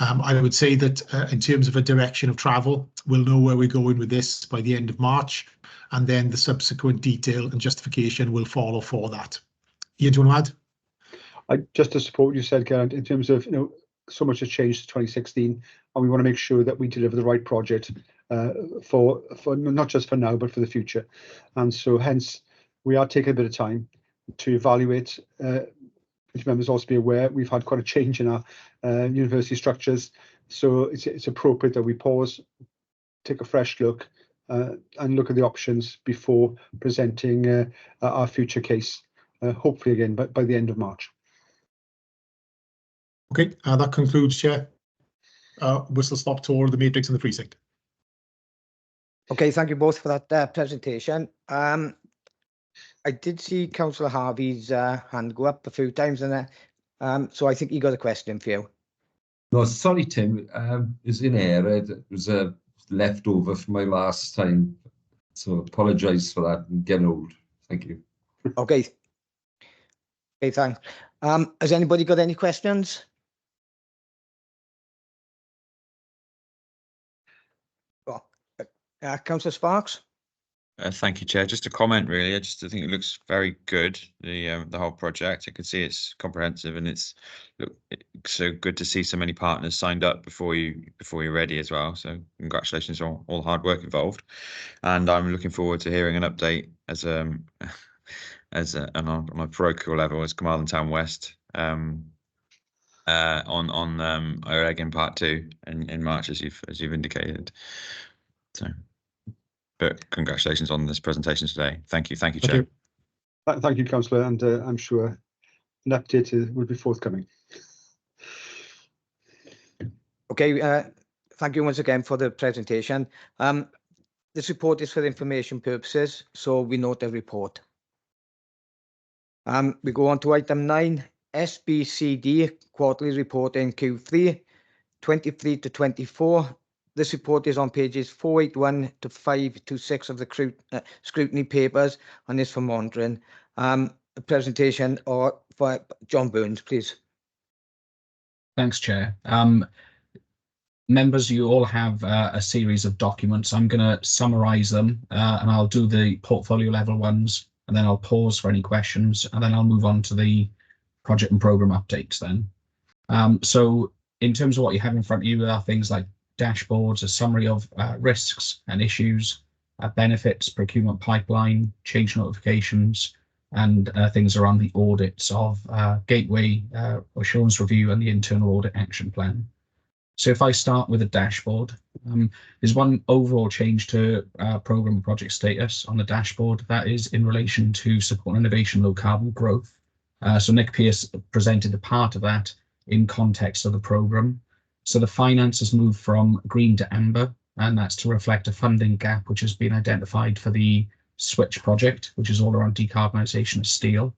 I would say that in terms of a direction of travel, we'll know where we're going with this by the end of March, and then the subsequent detail and justification will follow for that. Ian, do you want to add? Just to support what you said, Geraint, in terms of, so much has changed since 2016, and we want to make sure that we deliver the right project for not just for now, but for the future. And so hence, we are taking a bit of time to evaluate. Which members also be aware, we've had quite a change in our university structures. So it's appropriate that we pause, take a fresh look, and look at the options before presenting our future case, hopefully again by the end of March. Okay, that concludes, Chair. Whistle-stop tour of the Matrix and the Precinct. Okay, thank you both for that presentation. I did see Councillor Harvey's hand go up a few times, and so I think he got a question for you. No, sorry, Tim. It's in error. It was a leftover from my last time, so apologise for that. I'm getting old. Thank you. Okay. Okay, thanks. Has anybody got any questions? Councillor Sparks? Thank you, Chair. Just a comment, really. I think it looks very good. The whole project. I can see it's comprehensive, and it's so good to see so many partners signed up before you're ready as well. So congratulations on all the hard work involved, and I'm looking forward to hearing an update as on a parochial level as Carmarthen Town West on Oregon Part 2 in March, as you've indicated. So. But congratulations on this presentation today. Thank you, Chair. Thank you, Councillor, and I'm sure an update will be forthcoming. Okay, thank you once again for the presentation. This report is for information purposes, so we note the report. We go on to item 9, SBCD quarterly report in Q3, 23 to 24. This report is on pages 481 to 526 of the scrutiny papers and is for monitoring. A presentation or for John Burns, please. Thanks, Chair. Members, you all have a series of documents. I'm going to summarise them and I'll do the portfolio level ones, and then I'll pause for any questions, and then I'll move on to the project and programme updates then. So in terms of what you have in front of you, there are things like dashboards, a summary of risks and issues, benefits, procurement pipeline, change notifications, and things around the audits of gateway assurance review and the internal audit action plan. So if I start with a dashboard, there's one overall change to programme and project status on the dashboard. That is in relation to support innovation, low carbon growth. So Nick Pearce presented a part of that in context of the programme. So the finance has moved from green to amber, and that's to reflect a funding gap which has been identified for the Switch project, which is all around decarbonisation of steel.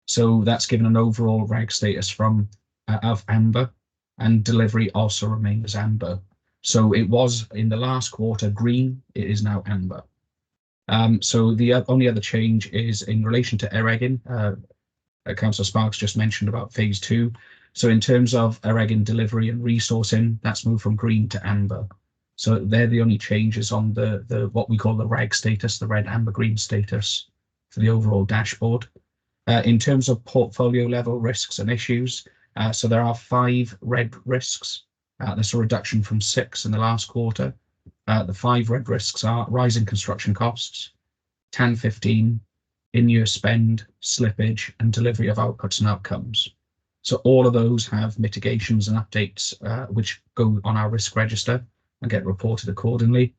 So that's given an overall REG status from of amber, and delivery also remains amber. So it was in the last quarter green, it is now amber. So the only other change is in relation to Eregin. Councillor Sparks just mentioned about phase 2. So in terms of Eregin delivery and resourcing, that's moved from green to amber. So they're the only changes on the what we call the REG status, the red, amber, green status for the overall dashboard. In terms of portfolio level risks and issues, so there are 5 red risks. There's a reduction from 6 in the last quarter. The 5 red risks are rising construction costs, TAN 15, in-year spend, slippage, and delivery of outputs and outcomes. So all of those have mitigations and updates which go on our risk register and get reported accordingly.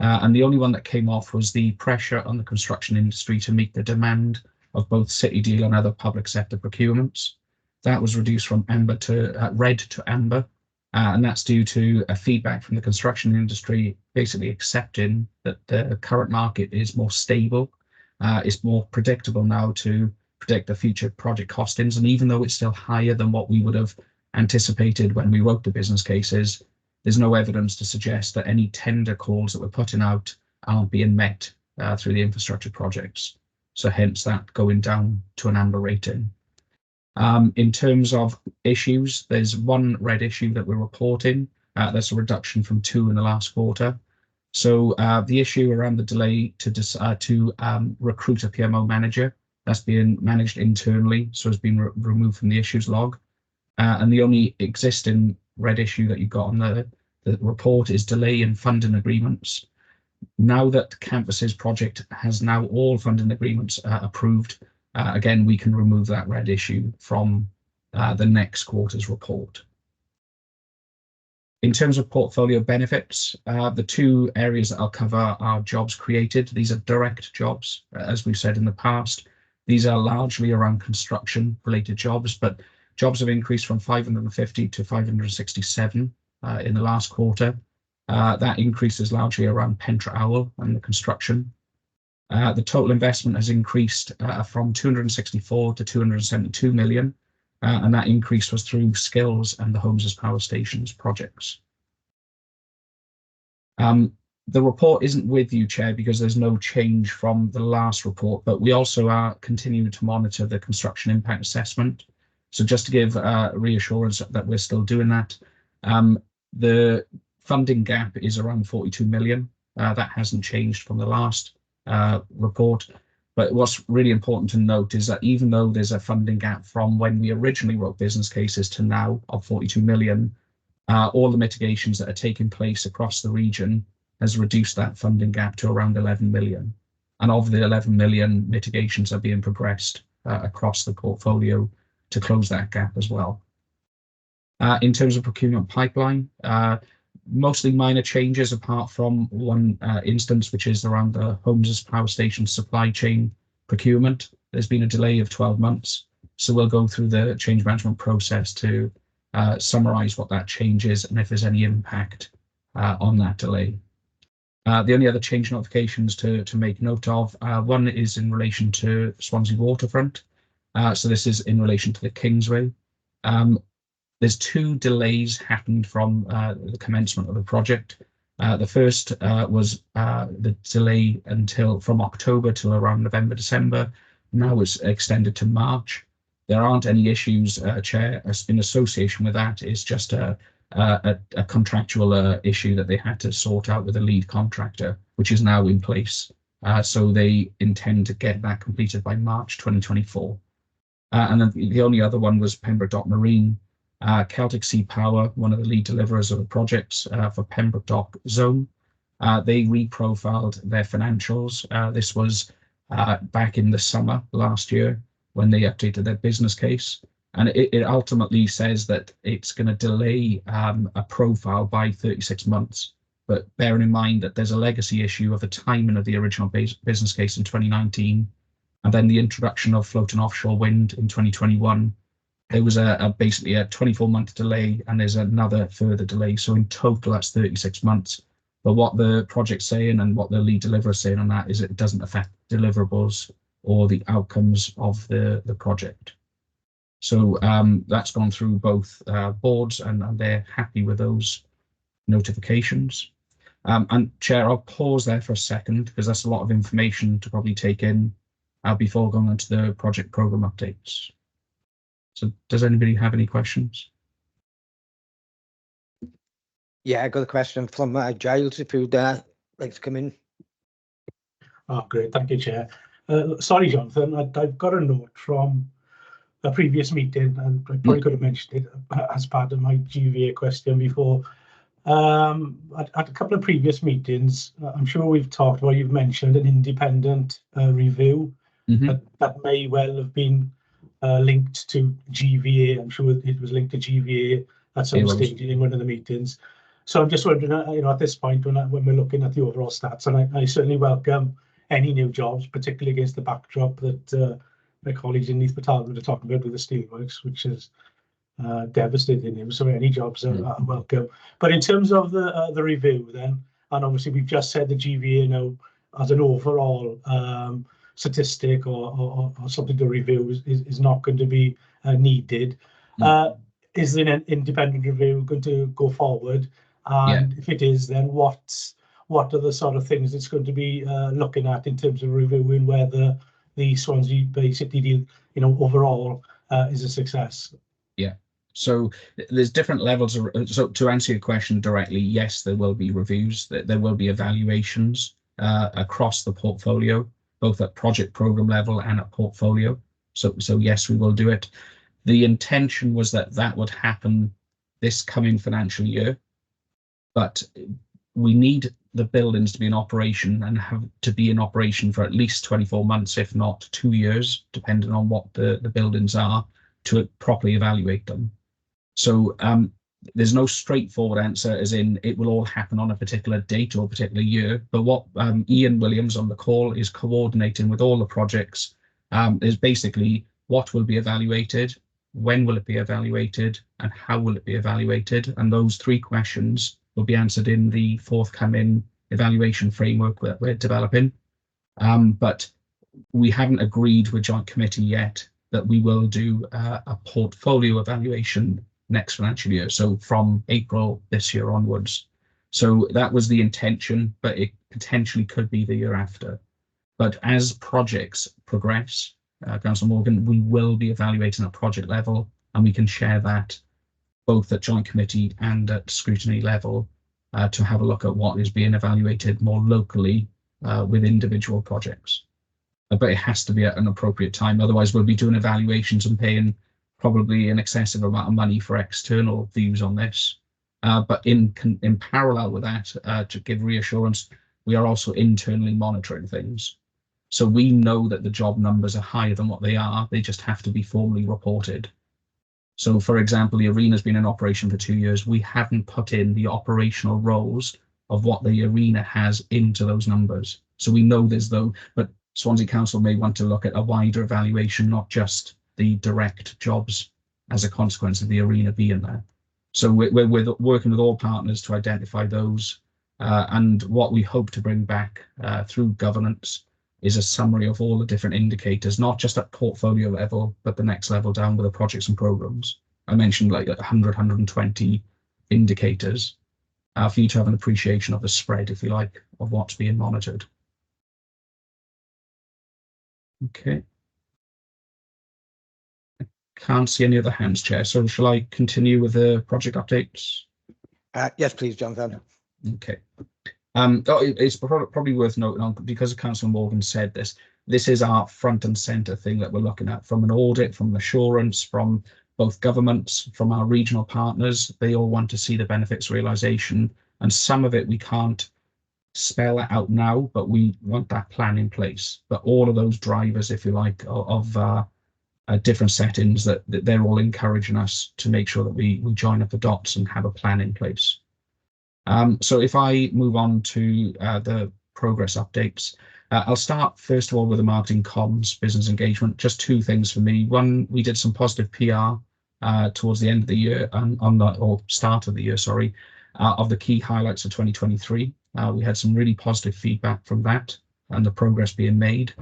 And the only one that came off was the pressure on the construction industry to meet the demand of both City Deal and other public sector procurements. That was reduced from amber to red to amber, and that's due to a feedback from the construction industry basically accepting that the current market is more stable, it's more predictable now to predict the future project costings, and even though it's still higher than what we would have anticipated when we wrote the business cases, there's no evidence to suggest that any tender calls that we're putting out aren't being met through the infrastructure projects. So hence that going down to an amber rating. In terms of issues, there's 1 red issue that we're reporting. That's a reduction from 2 in the last quarter. So the issue around the delay to recruit a PMO manager, that's being managed internally, so it's been removed from the issues log. And the only existing red issue that you've got on the report is delay in funding agreements. Now that Campus's project has now all funding agreements approved, again, we can remove that red issue from the next quarter's report. In terms of portfolio benefits, the 2 areas that I'll cover are jobs created. These are direct jobs, as we've said in the past. These are largely around construction related jobs, but jobs have increased from 550 to 567 in the last quarter. That increase is largely around Pentra Owl and the construction. The total investment has increased from 264 to 272 million, and that increase was through skills and the Homes as Power Stations projects. The report isn't with you, Chair, because there's no change from the last report, but we also are continuing to monitor the construction impact assessment. So just to give reassurance that we're still doing that, the funding gap is around 42 million. That hasn't changed from the last report. But what's really important to note is that even though there's a funding gap from when we originally wrote business cases to now of 42 million, all the mitigations that are taking place across the region has reduced that funding gap to around 11 million. And of the 11 million, mitigations are being progressed across the portfolio to close that gap as well. In terms of procurement pipeline, mostly minor changes apart from one instance, which is around the Holmes Power Station supply chain procurement. There's been a delay of 12 months. So we'll go through the change management process to summarise what that change is and if there's any impact on that delay. The only other change notifications to make note of, one is in relation to Swansea waterfront. So this is in relation to the Kingsway. There's 2 delays happened from the commencement of the project. The first was the delay from October till around November, December. Now it's extended to March. There aren't any issues, Chair, in association with that. It's just a contractual issue that they had to sort out with the lead contractor, which is now in place. So they intend to get that completed by March 2024. And then the only other one was Pembroke Dock Marine. Celtic Sea Power, one of the lead deliverers of the projects for Pembroke Dock Zone, they reprofiled their financials. This was back in the summer last year when they updated their business case. And it ultimately says that it's going to delay a profile by 36 months. But bearing in mind that there's a legacy issue of the timing of the original business case in 2019, and then the introduction of floating offshore wind in 2021, there was basically a 24-month delay, and there's another further delay. So in total, that's 36 months. But what the project's saying and what the lead deliverer is saying on that is it doesn't affect deliverables or the outcomes of the project. So that's gone through both boards, and they're happy with those notifications. And Chair, I'll pause there for a second because that's a lot of information to probably take in before going on to the project programme updates. So does anybody have any questions? Yeah, I got a question from Giles, if you'd like to come in. Oh, great. Thank you, Chair. Sorry, Jonathan, I've got a note from a previous meeting, and I probably could have mentioned it as part of my GVA question before. At a couple of previous meetings, I'm sure we've talked about, you've mentioned an independent review that may well have been linked to GVA. I'm sure it was linked to GVA at some stage in one of the meetings. So I'm just wondering, at this point, when we're looking at the overall stats, and I certainly welcome any new jobs, particularly against the backdrop that my colleagues in Neath Talbot are talking about with the steelworks, which is devastating news. So any jobs are welcome. But in terms of the review, then, and obviously we've just said the GVA now as an overall statistic or something to review is not going to be needed. Is an independent review going to go forward? And if it is, then what are the sort of things it's going to be looking at in terms of reviewing whether the Swansea Bay City deal, overall is a success? Yeah. So there's different levels of, so to answer your question directly, yes, there will be reviews, there will be evaluations across the portfolio, both at project program level and at portfolio. So yes, we will do it. The intention was that would happen this coming financial year, but we need the buildings to be in operation and have to be in operation for at least 24 months, if not 2 years, depending on what the buildings are, to properly evaluate them. So there's no straightforward answer as in it will all happen on a particular date or a particular year. But what Ian Williams on the call is coordinating with all the projects is basically what will be evaluated, when will it be evaluated, and how will it be evaluated? And those 3 questions will be answered in the forthcoming evaluation framework that we're developing. But we haven't agreed with Joint Committee yet that we will do a portfolio evaluation next financial year, so from April this year onwards. So that was the intention, but it potentially could be the year after. But as projects progress, Councillor Morgan, we will be evaluating at project level, and we can share that both at Joint Committee and at Scrutiny level to have a look at what is being evaluated more locally with individual projects. But it has to be at an appropriate time. Otherwise, we'll be doing evaluations and paying probably an excessive amount of money for external views on this. But in parallel with that, to give reassurance, we are also internally monitoring things. So we know that the job numbers are higher than what they are. They just have to be formally reported. So, for example, the arena's been in operation for 2 years. We haven't put in the operational roles of what the arena has into those numbers. So we know there's those, but Swansea Council may want to look at a wider evaluation, not just the direct jobs as a consequence of the arena being there. So we're working with all partners to identify those, and what we hope to bring back through governance is a summary of all the different indicators, not just at portfolio level, but the next level down with the projects and programs. I mentioned like 100, 120 indicators for you to have an appreciation of the spread, if you like, of what's being monitored. Okay. I can't see any other hands, Chair. So shall I continue with the project updates? Yes, please, Jonathan. Okay. It's probably worth noting on, because Councillor Morgan said this, this is our front and centre thing that we're looking at, from an audit, from an assurance, from both governments, from our regional partners. They all want to see the benefits realisation, and some of it we can't spell it out now, but we want that plan in place. But all of those drivers, if you like, of different settings, that they're all encouraging us to make sure that we join up the dots and have a plan in place. So if I move on to the progress updates, I'll start first of all with the marketing comms business engagement. Just two things for me. One, we did some positive PR towards the end of the year, or start of the year, sorry, of the key highlights of 2023. We had some really positive feedback from that and the progress being made.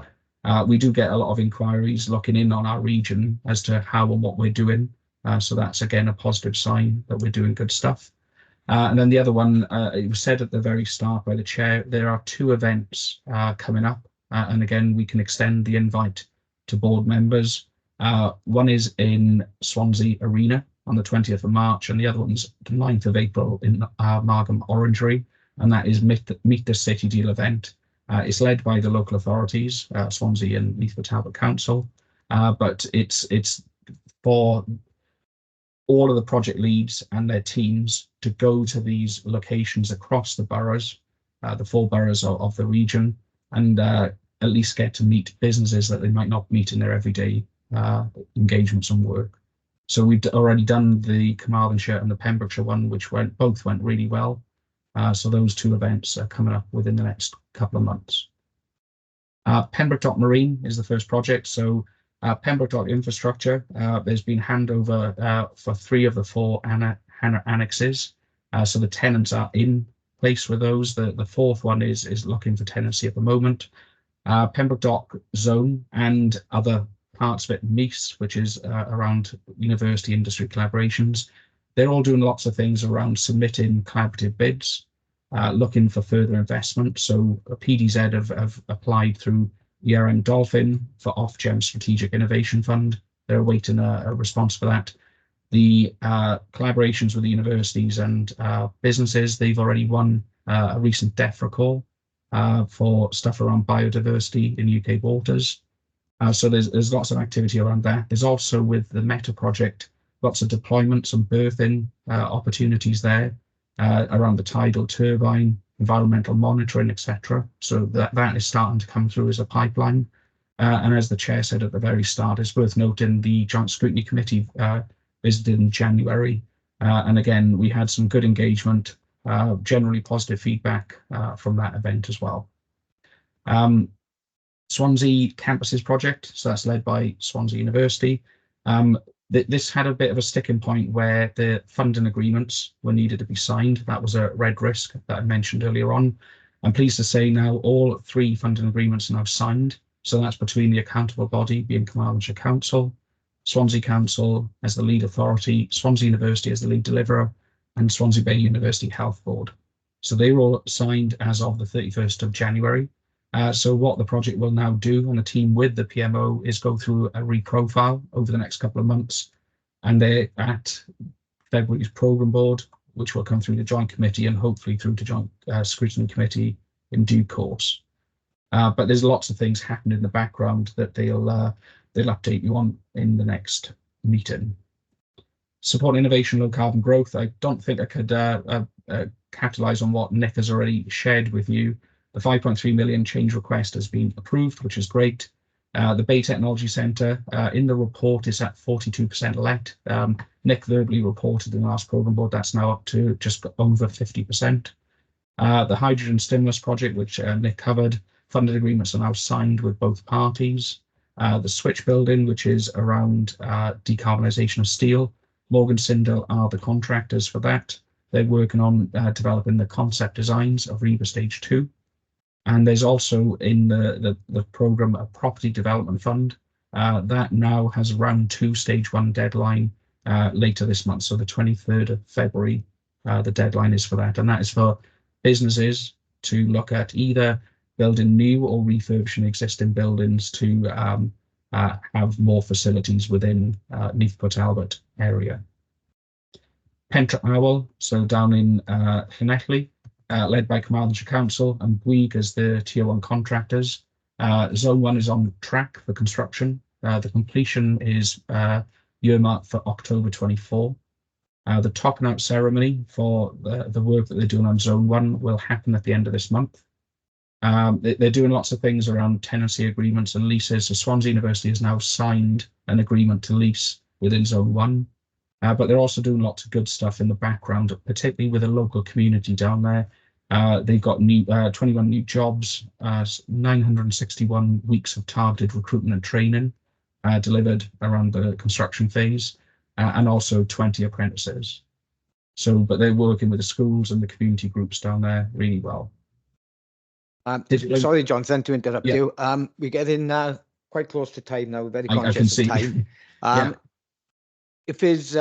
We do get a lot of inquiries looking in on our region as to how and what we're doing. So that's, again, a positive sign that we're doing good stuff. And then the other one, it was said at the very start by the chair, there are 2 events coming up. And again, we can extend the invite to board members. One is in Swansea Arena on the 20th of March, and the other one's the 9th of April in Margam Orangery, and that is Meet the City Deal event. It's led by the local authorities, Swansea and Neath Talbot Council, but it's for all of the project leads and their teams to go to these locations across the boroughs, the 4 boroughs of the region, and at least get to meet businesses that they might not meet in their everyday engagements and work. So we've already done the Carmarthenshire and the Pembrokeshire one, which both went really well. So those 2 events are coming up within the next couple of months. Pembroke Dock Marine is the first project. So Pembroke Dock Infrastructure, there's been handover for 3 of the 4 annexes. So the tenants are in place with those. The 4th one is looking for tenancy at the moment. Pembroke Dock Zone and other parts of it, Neath, which is around university industry collaborations. They're all doing lots of things around submitting collaborative bids, looking for further investment. So PDZ have applied through ERM Dolphin for Ofgem Strategic Innovation Fund. They're awaiting a response for that. The collaborations with the universities and businesses, they've already won a recent DEFRA call for stuff around biodiversity in UK waters. So there's lots of activity around that. There's also, with the Meta project, lots of deployments and berthing opportunities there around the tidal turbine, environmental monitoring, etc. So that is starting to come through as a pipeline. And as the chair said at the very start, it's worth noting the Joint Scrutiny Committee visited in January. And again, we had some good engagement, generally positive feedback from that event as well. Swansea Campuses project, so that's led by Swansea University. This had a bit of a sticking point where the funding agreements were needed to be signed. That was a red risk that I mentioned earlier on. I'm pleased to say now all 3 funding agreements are now signed. So that's between the accountable body, being Carmarthenshire Council, Swansea Council as the lead authority, Swansea University as the lead deliverer, and Swansea Bay University Health Board. So they were all signed as of the 31st of January. So what the project will now do, and the team with the PMO, is go through a reprofile over the next couple of months. And they're at February's programme board, which will come through the Joint Committee and hopefully through to Joint Scrutiny Committee in due course. But there's lots of things happening in the background that they'll update you on in the next meeting. Support innovation, low carbon growth. I don't think I could capitalise on what Nick has already shared with you. The 5.3 million change request has been approved, which is great. The Bay Technology Centre, in the report, is at 42% let. Nick verbally reported in the last programme board that's now up to just over 50%. The hydrogen stimulus project, which Nick covered, funded agreements are now signed with both parties. The switch building, which is around decarbonisation of steel, Morgan Sindall are the contractors for that. They're working on developing the concept designs of REBA Stage 2. And there's also in the programme a property development fund that now has round 2 Stage 1 deadline later this month. So the 23rd of February, the deadline is for that. And that is for businesses to look at either building new or refurbishing existing buildings to have more facilities within Neath Talbot area. Pentra Owl, so down in Llanelli, led by Carmarthenshire Council and Bouygues as the Tier 1 contractors. Zone 1 is on track for construction. The completion is earmarked for October 24. The topping out ceremony for the work that they're doing on Zone 1 will happen at the end of this month. They're doing lots of things around tenancy agreements and leases. So Swansea University has now signed an agreement to lease within Zone 1. But they're also doing lots of good stuff in the background, particularly with the local community down there. They've got 21 new jobs, 961 weeks of targeted recruitment and training delivered around the construction phase, and also 20 apprentices. So, but they're working with the schools and the community groups down there really well. Sorry, Jonathan, to interrupt Yeah. you. We're getting quite close to time now. We're very conscious of time. Yeah. If there's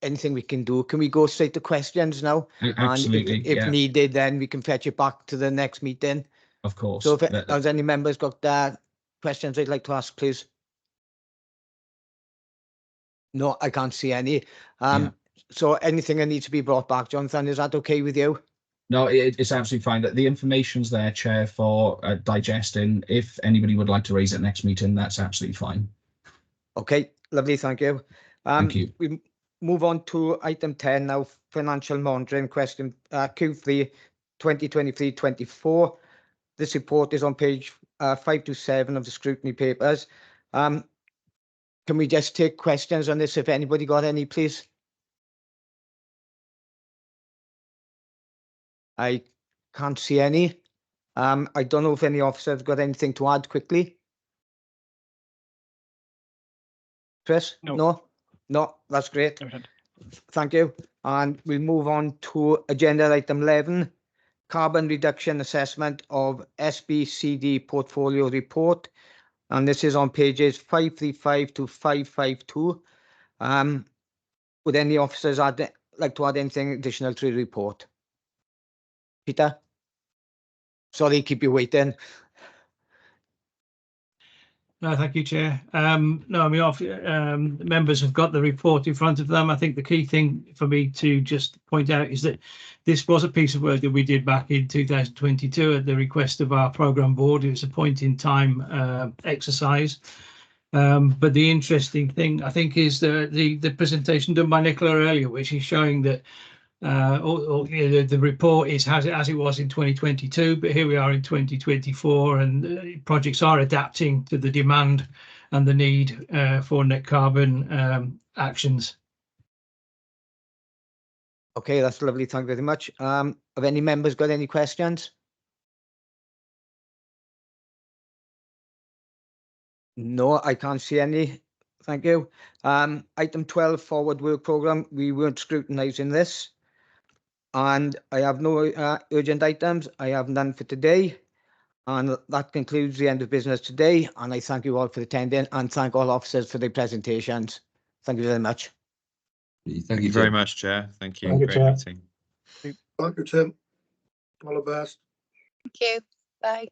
anything we can do, can we go straight to questions now? Absolutely. And if needed, then we can fetch it back to the next meeting. Of course. So if has any members got questions they'd like to ask, please? No, I can't see any. So anything that needs to be brought back, Jonathan, is that okay with you? No, it's absolutely fine. The information's there, Chair, for digesting. If anybody would like to raise it next meeting, that's absolutely fine. Okay, lovely, thank you. Thank you. We move on to item 10 now, financial monitoring question Q3 2023-24. This report is on page 5 to 7 of the scrutiny papers. Can we just take questions on this if anybody got any, please? I can't see any. I don't know if any officers got anything to add quickly. Chris? No? No, that's great. Thank you. And we move on to agenda item 11, carbon reduction assessment of SBCD portfolio report. And this is on pages 535 to 552. Would any officers like to add anything additional to the report? Peter? Sorry, keep you waiting. No, thank you, Chair. No, I mean, members have got the report in front of them. I think the key thing for me to just point out is that this was a piece of work that we did back in 2022 at the request of our programme board. It was a point in time exercise. But the interesting thing, I think, is the presentation done by Nicola earlier, which is showing that the report is as it was in 2022, but here we are in 2024, and projects are adapting to the demand and the need for net carbon actions. Okay, that's lovely. Thank you very much. Have any members got any questions? No, I can't see any. Thank you. Item 12, forward work programme. We weren't scrutinising this. And I have no urgent items. I have none for today. And that concludes the end of business today. And I thank you all for attending and thank all officers for their presentations. Thank you very much. Thank you very much, Chair. Thank you. Thank you, Great Chair. meeting. Thank you, Tim. All the best. Thank you. Bye.